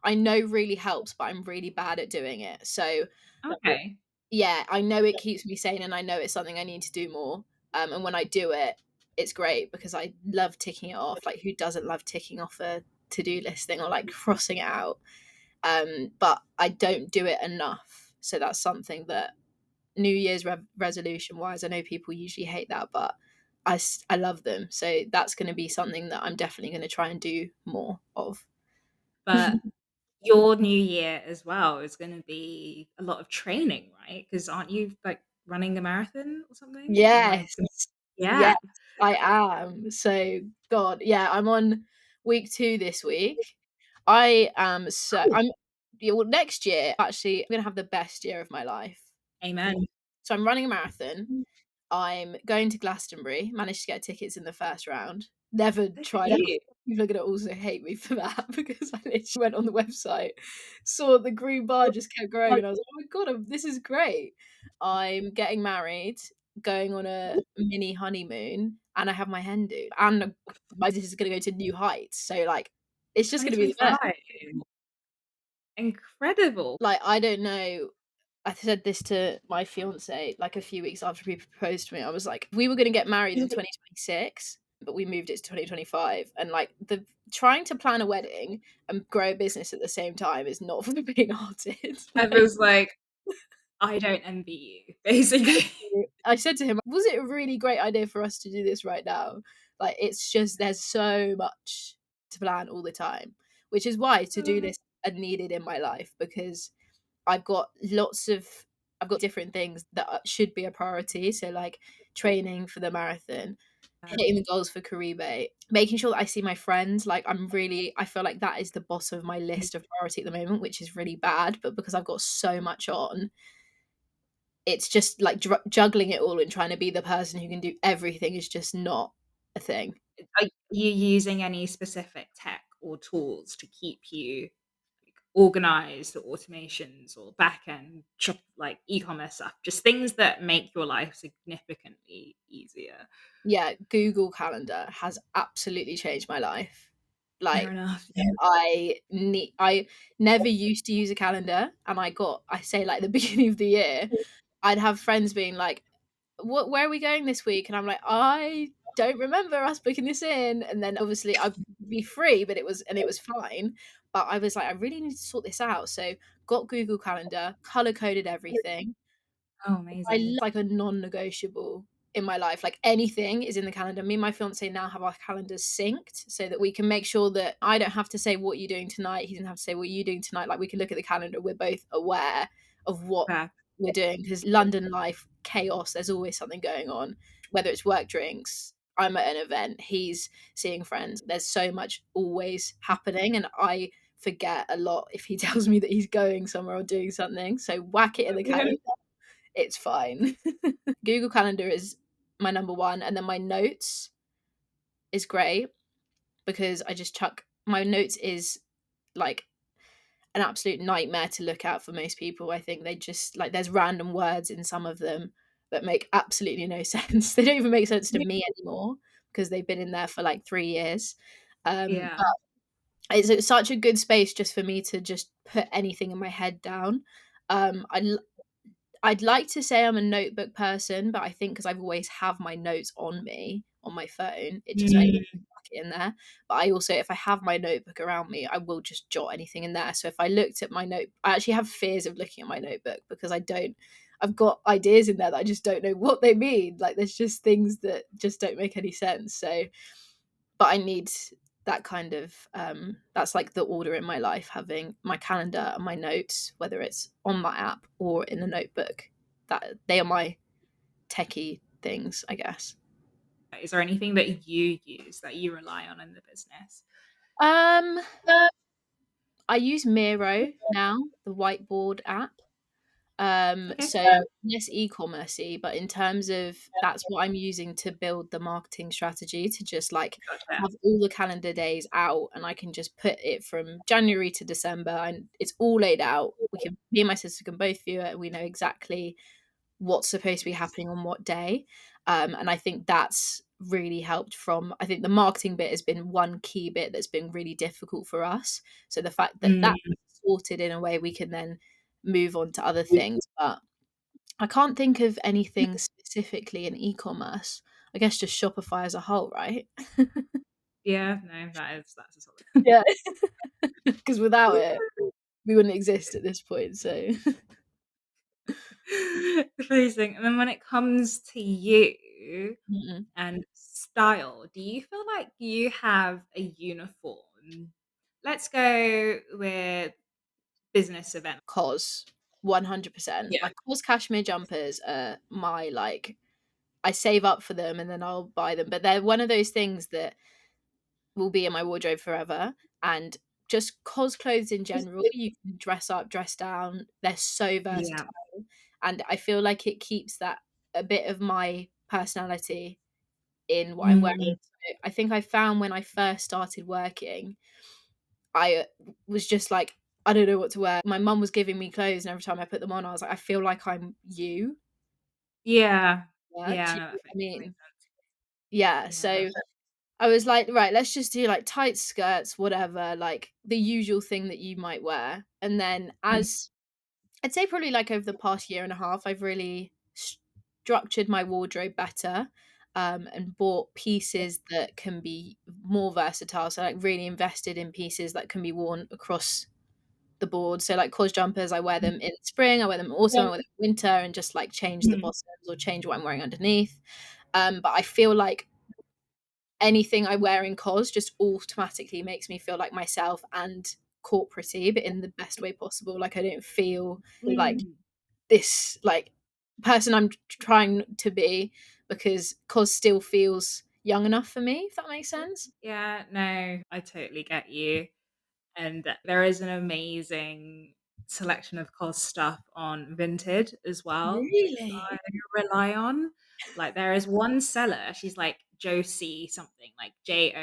I know really helps, but I'm really bad at doing it. So okay. yeah, I know it keeps me sane and I know it's something I need to do more. And when I do it, it's great because I love ticking it off. Like who doesn't love ticking off a to-do list thing or like crossing it out? But I don't do it enough. So that's something that New Year's resolution wise, I know people usually hate that, but I love them. So that's going to be something that I'm definitely going to try and do more of. But your new year as well is gonna be a lot of training, right? Because aren't you, like, running a marathon or something? Am I Yes. Yeah. Yes, I am. So, God, yeah, I'm on week 2 this week. I am so Oh, I'm yeah, well, next year, actually, I'm gonna have the best year of my life. amen. So I'm running a marathon. I'm going to Glastonbury, managed to get tickets in the first round. Never Good for tried. you. People are gonna also hate me for that because I literally went on the website, saw the green bar just kept growing, and I was like, "Oh my god, this is great." I'm getting married, going on a mini honeymoon, and I have my hen do, and my business is gonna go to new heights. So like, it's just gonna be the best. 2025. Incredible. Like, I don't know. I said this to my fiance like a few weeks after he proposed to me. I was like, we were going to get married in 2026, but we moved it to 2025. And like the trying to plan a wedding and grow a business at the same time is not for the big-hearted. I was like, "I don't envy you," basically. I said to him, was it a really great idea for us to do this right now? Like, it's just there's so much to plan all the time, which is why to-do lists are needed in my life because I've got I've got different things that should be a priority. So like training for the marathon, hitting the goals for Caribé, making sure that I see my friends. Like I feel like that is the bottom of my list of priority at the moment, which is really bad. But because I've got so much on, it's just like juggling it all and trying to be the person who can do everything is just not a thing. Are you using any specific tech or tools to keep you, like, organized, or automations or back-end like e-commerce stuff, just things that make your life significantly easier? Yeah, Google Calendar has absolutely changed my life. Fair Like enough. Yeah. I never used to use a calendar, and I say like the beginning of the year, I'd have friends being like, "What? Where are we going this week?" And I'm like, "I don't remember us booking this in." And then obviously I'd be free, but it was fine. But I was like, I really need to sort this out. So got Google Calendar, color coded everything. Oh, I amazing. like a non-negotiable in my life. Like anything is in the calendar. Me and my fiance now have our calendars synced so that we can make sure that I don't have to say what you're doing tonight. He doesn't have to say what you're doing tonight. Like we can look at the calendar. We're both aware of what Fair. we're doing because London life chaos. There's always something going on, whether it's work drinks. I'm at an event. He's seeing friends. There's so much always happening, and I forget a lot if he tells me that he's going somewhere or doing something. So whack it in the Yeah. calendar, it's fine. Google Calendar is my number one, and then my notes is great because I just chuck my notes is like an absolute nightmare to look at for most people. I think they just like there's random words in some of them that make absolutely no sense. They don't even make sense to me anymore because they've been in there for like 3 years. Yeah. But it's such a good space just for me to just put anything in my head down. I I'd like to say I'm a notebook person, but I think because I've always have my notes on me on my phone, it just makes me Mm. tuck it in there. But I also, if I have my notebook around me, I will just jot anything in there. So if I looked at my note, I actually have fears of looking at my notebook because I don't. I've got ideas in there that I just don't know what they mean. Like there's just things that just don't make any sense. So, but I need that kind of that's like the order in my life, having my calendar and my notes, whether it's on my app or in a notebook. That they are my techie things, I guess. Is there anything that you use that you rely on in the business? um I use Miro now, the whiteboard app. Okay. So less e-commercey, but in terms of that's what I'm using to build the marketing strategy, to just like Gotcha. have all the calendar days out, and I can just put it from January to December and it's all laid out. Me and my sister can both view it. We know exactly what's supposed to be happening on what day. And I think that's really helped. From I think the marketing bit has been one key bit that's been really difficult for us. So the fact that that's Mm, sorted in a way, we can then move on to other things. But I can't think of anything specifically in e-commerce. I guess just Shopify as a whole, right? yeah, no, that's a solid. Yeah, because without it, we wouldn't exist at this point. So, Amazing. And then when it comes to you mm-mm. and style, do you feel like you have a uniform? Let's go with business event. Cos 100%. Yeah. Like cos cashmere jumpers are my like. I save up for them and then I'll buy them. But they're one of those things that will be in my wardrobe forever. And just cos clothes in general, you can dress up, dress down. They're so Yeah. versatile. And I feel like it keeps that a bit of my personality in what I'm wearing. Mm, So I think I found when I first started working, I was just like, I don't know what to wear. My mum was giving me clothes, and every time I put them on, I was like, I feel like I'm you. yeah. Yeah, do Yeah, you no, know what I that makes mean? sense. Yeah, Yeah, so I was like, right, let's just do like tight skirts, whatever, like the usual thing that you might wear. And then, mm, as I'd say, probably like over the past year and a half, I've really structured my wardrobe better, and bought pieces that can be more versatile. So, like, really invested in pieces that can be worn across the board. So, like cause jumpers, I wear them in spring, I wear them in autumn, I wear them in winter, and just like change the mm, bottoms or change what I'm wearing underneath. But I feel like anything I wear in cos just automatically makes me feel like myself and corporatey, but in the best way possible. Like I don't feel like mm. this like person I'm trying to be, because cos still feels young enough for me, if that makes sense. Yeah, no, I totally get you. And there is an amazing selection of COS stuff on Vinted as well, which I Really? rely on. Like there is one seller, she's like Josie something, like Josy.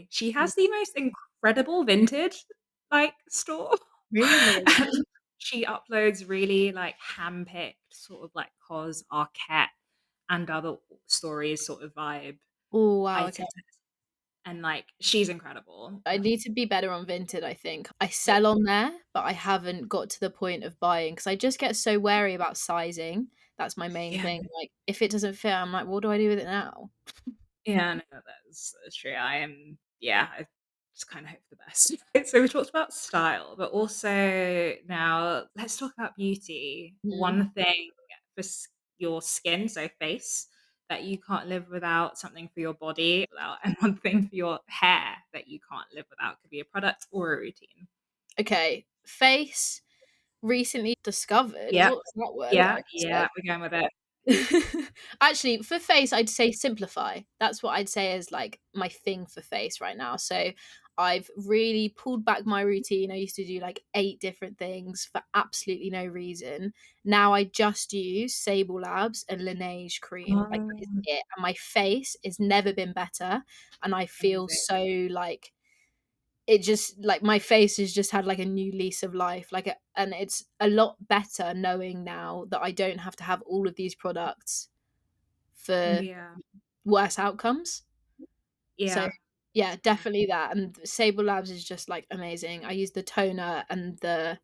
She has the most incredible vintage like store. Really? And she uploads really like handpicked sort of like COS, Arquette and other stories sort of vibe Oh wow, okay. items. And like she's incredible. I need to be better on Vinted, I think. I sell on there, but I haven't got to the point of buying because I just get so wary about sizing. That's my main Yeah. thing. Like, if it doesn't fit, I'm like, what do I do with it now? Yeah, no, that's true. I am, yeah, I just kind of hope for the best. So we talked about style, but also now let's talk about beauty. Mhm. One thing for your skin, so face, that you can't live without, something for your body, without, and one thing for your hair that you can't live without could be a product or a routine. Okay, face recently discovered. Yeah, What's that word that yeah, I just yeah, we're going with it. said? Actually, for face, I'd say simplify. That's what I'd say is like my thing for face right now. So I've really pulled back my routine. I used to do like 8 different things for absolutely no reason. Now I just use Sable Labs and Laneige cream. Like that is Oh, it. And my face has never been better. And I feel amazing. so like it just like my face has just had like a new lease of life, like and it's a lot better knowing now that I don't have to have all of these products for Yeah, worse outcomes. So yeah. yeah, definitely that. And Sable Labs is just like amazing. I use the toner and the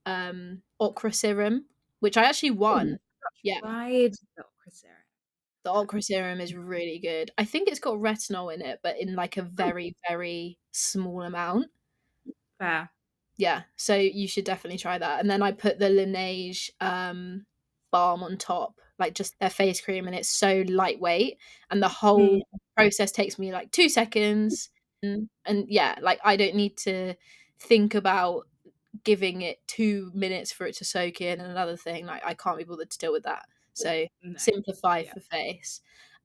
ochra serum, which I actually won. Yeah, Tried the okra syrup. the ochra serum is really good. I think it's got retinol in it, but in like a Oh, very very small amount. fair. Yeah, so you should definitely try that. And then I put the Laneige balm on top, like just their face cream, and it's so lightweight. And the Mm, whole process takes me like 2 seconds. And yeah, like I don't need to think about giving it 2 minutes for it to soak in and another thing, like, I can't be bothered to deal with that. So, No. simplify Yeah. for face.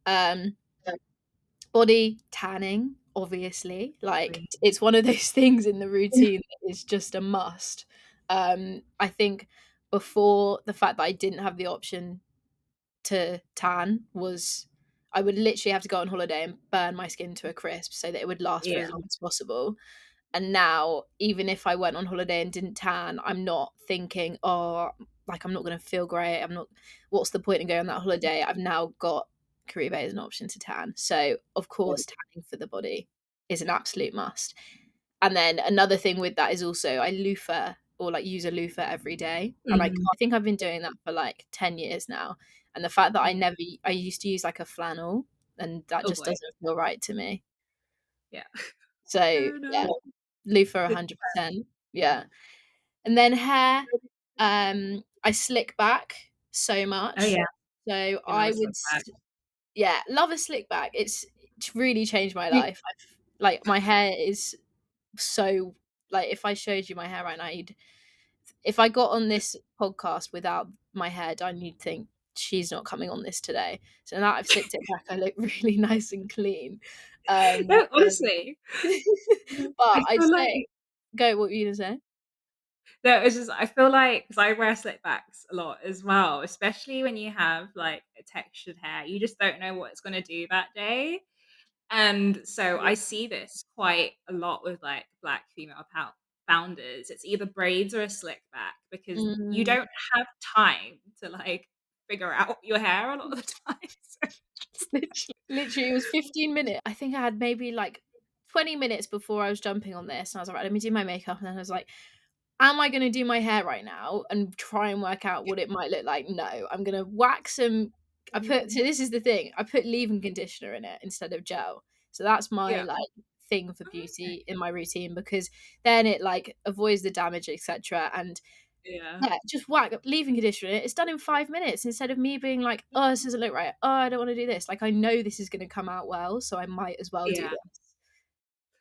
Um, body, tanning, obviously, like, it's one of those things in the routine that is just a must. I think before, the fact that I didn't have the option to tan was I would literally have to go on holiday and burn my skin to a crisp so that it would last for Yeah. as long as possible. And now, even if I went on holiday and didn't tan, I'm not thinking, "Oh, like, I'm not gonna feel great. I'm not what's the point in going on that holiday?" I've now got Caribé as an option to tan. So, of course, tanning for the body is an absolute must. And then another thing with that is also I loofah or, like, use a loofah every day, and I Mhm. think I've been doing that for, like, 10 years now, and the fact that I used to use, like, a flannel, and that Oh just boy. doesn't feel right to me. Yeah. So, Fair yeah, enough. loofah Good. 100%. Yeah. And then hair, I slick back so Oh, much. yeah. So You love I a would slip s back. yeah, love a slick back. It's really changed my life. I've like, my hair is so like, if I showed you my hair right now, you'd if I got on this podcast without my hair done, you'd think, "She's not coming on this today." So now I've slicked it back, I look really nice and clean. Um, No, honestly, I but I'd feel say like go, what were you gonna say? no, it's just I feel like because I wear slip backs a lot as well, especially when you have, like, a textured hair, you just don't know what it's gonna do that day. And so I see this quite a lot with like black female founders. It's either braids or a slick back because you Mm. don't have time to like figure out your hair a lot of the time. So Literally, it was 15 minutes. I think I had maybe, like, 20 minutes before I was jumping on this, and I was like, "Right, let me do my makeup," and then I was like, "Am I gonna do my hair right now and try and work out what it might look like? No, I'm gonna whack some." So this is the thing, I put leave-in conditioner in it instead of gel. So that's my, yeah. like, thing for Okay. beauty in my routine because then it, like, avoids the damage, et cetera, and Yeah. yeah, just whack leave-in conditioner in it. It's done in 5 minutes instead of me being like, "Oh, this doesn't look right. Oh, I don't wanna do this." Like, I know this is gonna come out well, so I might as well do Yeah. this.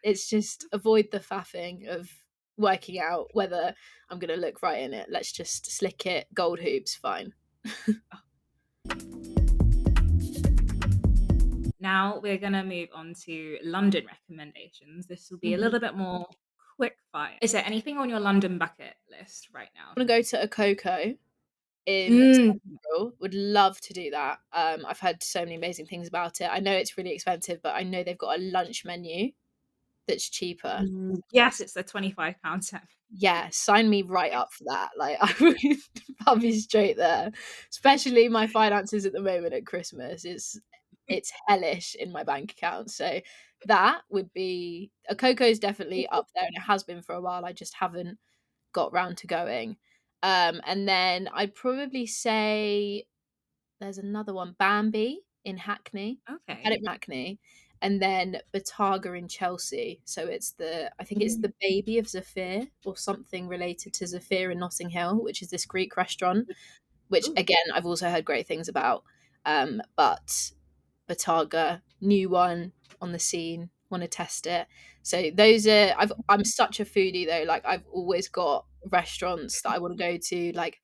It's just avoid the faffing of working out whether I'm gonna look right in it. Let's just slick it, gold hoops, fine. Now we're gonna move on to London recommendations. This will be a Mhm. little bit more quick fire. Is there anything on your London bucket list right now? Wanna go to a Coco in Mm. Central, would love to do that. I've heard so many amazing things about it. I know it's really expensive, but I know they've got a lunch menu that's cheaper. Yes, it's a £25 set. Yeah, sign me right up for that. Like, I would I'll be straight there. Especially my finances at the moment at Christmas. It's hellish in my bank account. So that would be a Coco's definitely up there and it has been for a while. I just haven't got round to going. And then I'd probably say there's another one, Bambi in Hackney. I've had Okay. it in Hackney, and then Bataga in Chelsea. So I think it's the baby of Zafir or something related to Zafir in Notting Hill, which is this Greek restaurant, which Ooh. again I've also heard great things about. But Bataga, new one on the scene, want to test it. So those are I'm such a foodie though. Like I've always got restaurants that I want to go to. Like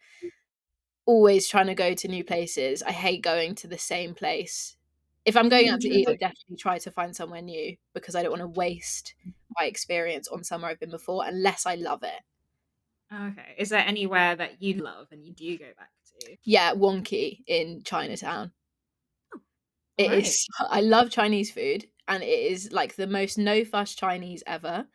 always trying to go to new places. I hate going to the same place. If I'm going out to eat, I definitely try to find somewhere new because I don't want to waste my experience on somewhere I've been before unless I love it. Okay. Is there anywhere that you love and you do go back to? Yeah, Wonky in Chinatown. All It right. is I love Chinese food and it is like the most no fuss Chinese ever.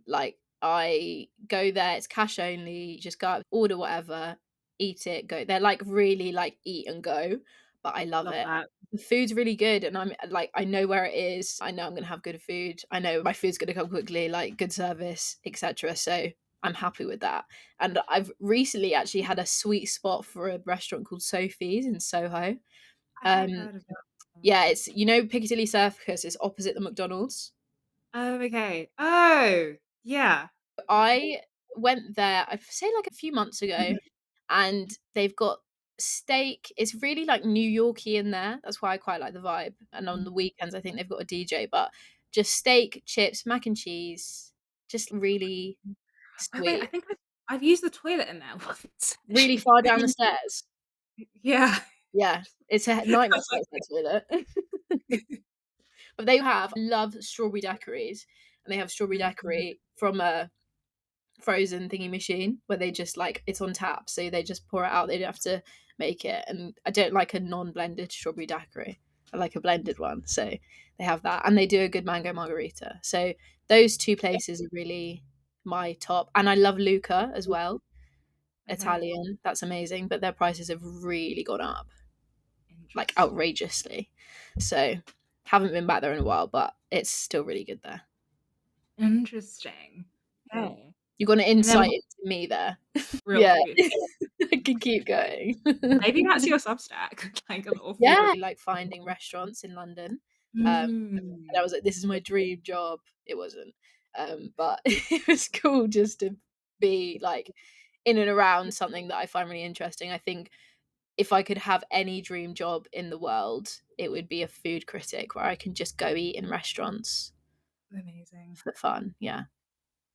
Like I go there, it's cash only, just go out, order whatever, eat it, go. They're like really like eat and go, but I love Love it. that. The food's really good and I'm like I know where it is. I know I'm gonna have good food. I know my food's gonna come quickly, like good service, etc. So I'm happy with that. And I've recently actually had a sweet spot for a restaurant called Sophie's in Soho. I have Um heard of that. yeah, it's Piccadilly Circus, it's opposite the McDonald's. Oh, okay. Oh, yeah. I went there, I'd say like a few months ago, and they've got steak. It's really like New Yorky in there. That's why I quite like the vibe. And on the weekends, I think they've got a DJ. But just steak, chips, mac and cheese, just really Oh, wait, I sweet. think I've used the toilet in there once, Really actually. far down the stairs. Yeah. Yeah, it's a nightmare to go to that toilet. But they have love strawberry daiquiris, and they have strawberry daiquiri from a frozen thingy machine where they just like it's on tap, so they just pour it out. They don't have to make it. And I don't like a non-blended strawberry daiquiri. I like a blended one. So they have that, and they do a good mango margarita. So those two places are really my top. And I love Luca as well, Okay. Italian. That's amazing, but their prices have really gone up, like Interesting. outrageously. So haven't been back there in a while, but it's still really good there. Interesting. Okay. You got an And then insight into me there. real Yeah, food. I can keep going. Maybe that's your Substack, like a little food Yeah, review. like finding restaurants in London. And I Mm. was like, this is my dream job. It wasn't. But it was cool just to be like in and around something that I find really interesting. I think if I could have any dream job in the world, it would be a food critic where I can just go eat in restaurants Amazing. for fun. Yeah.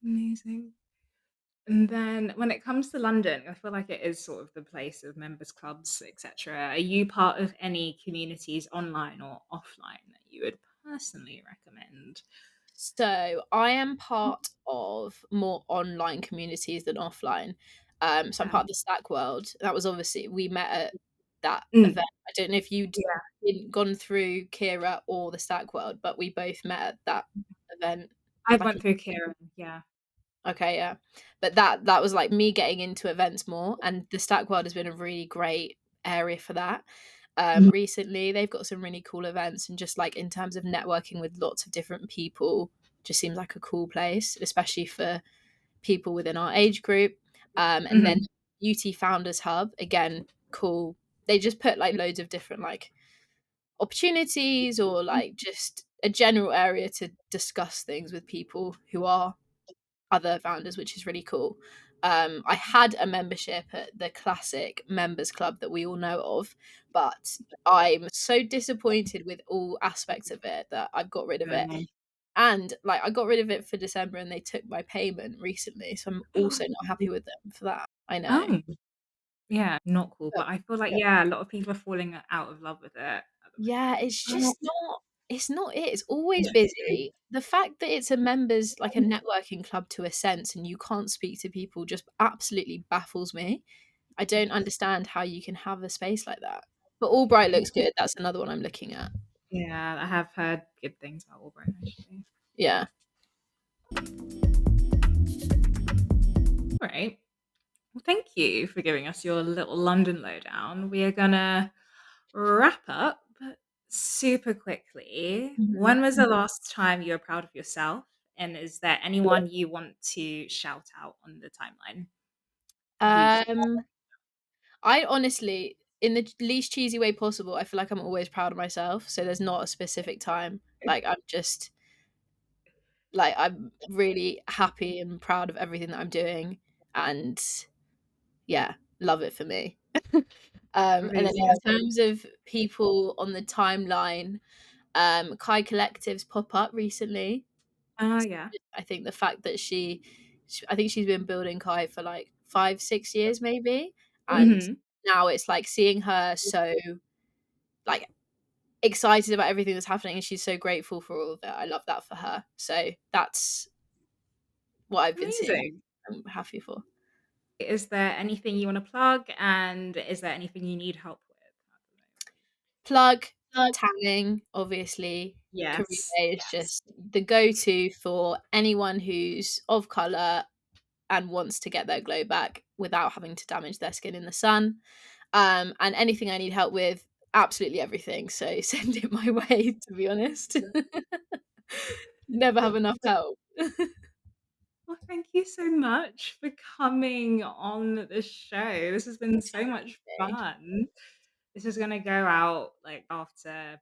Amazing. And then when it comes to London, I feel like it is sort of the place of members clubs, etc. Are you part of any communities online or offline that you would personally recommend? So I am part of more online communities than offline. So I'm Yeah. part of the Slack world. That was obviously we met at that Mm. event. I don't know if you'd Yeah. gone through Kira or the Slack world, but we both met at that event I back went in. through Kieran, yeah. Okay, yeah. But that was like me getting into events more, and the Stack World has been a really great area for that. Mhm. Recently they've got some really cool events, and just like in terms of networking with lots of different people, just seems like a cool place, especially for people within our age group. And then Mhm. Beauty Founders Hub, again, cool. They just put like loads of different like opportunities or like just a general area to discuss things with people who are other founders, which is really cool. I had a membership at the classic members club that we all know of, but I'm so disappointed with all aspects of it that I've got rid of it. Really? And like I got rid of it for December and they took my payment recently. So I'm also not happy with them for that. I know. Oh, yeah, not cool, But but I feel like, yeah, a lot of people are falling out of love with it at the yeah, it's moment. just not it's not it. It's always busy. The fact that it's a members like a networking club to a sense and you can't speak to people just absolutely baffles me. I don't understand how you can have a space like that. But Albright looks good. That's another one I'm looking at. Yeah, I have heard good things about Albright, actually. Yeah. Alright. Well, thank you for giving us your little London lowdown. We are gonna wrap up super quickly. Mhm. When was the last time you were proud of yourself? And is there anyone you want to shout out on the timeline? Who's Um, I honestly, in the least cheesy way possible, I feel like I'm always proud of myself. So there's not a specific time. Like I'm just like I'm really happy and proud of everything that I'm doing, and yeah, love it for me. And then in amazing? terms of people on the timeline, Kai Collective's pop up recently. Yeah. I think the fact that I think she's been building Kai for like 5, 6 years maybe, and Mhm. now it's like seeing her so like excited about everything that's happening, and she's so grateful for all of it. I love that for her. So that's what I've been seeing. Amazing. I'm happy for. Is there anything you wanna plug, and is there anything you need help with at the moment? Plug tanning, obviously. Yes. Caribé is just the go-to for anyone who's of color and wants to get their glow back without having to damage their skin in the sun. And anything I need help with, absolutely everything. So send it my way, to be honest. Never have enough help. Well, thank you so much for coming on the show. This has been so much Okay. fun. This is gonna go out, like, after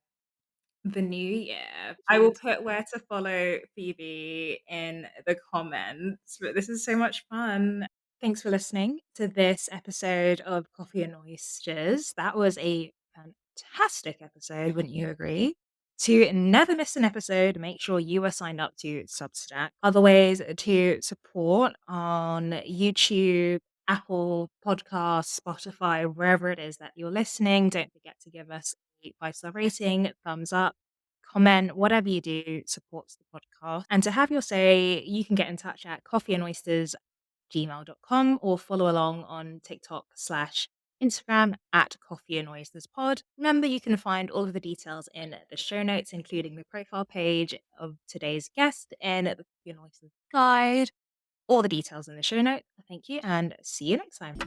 the new year. I will put where to follow Phoebe in the comments, but this is so much fun. Thanks for listening to this episode of Coffee and Oysters. That was a fantastic episode, wouldn't you agree? To never miss an episode, make sure you are signed up to Substack. Other ways to support on YouTube, Apple Podcasts, Spotify, wherever it is that you're listening. Don't forget to give us a 5-star rating, thumbs up, comment, whatever you do supports the podcast. And to have your say, you can get in touch at coffeeandoysters@gmail.com or follow along on TikTok/Instagram at Coffee and Oysters Pod. Remember, you can find all of the details in the show notes, including the profile page of today's guest and the Coffee and Oysters guide. All the details in the show notes. Thank you and see you next time.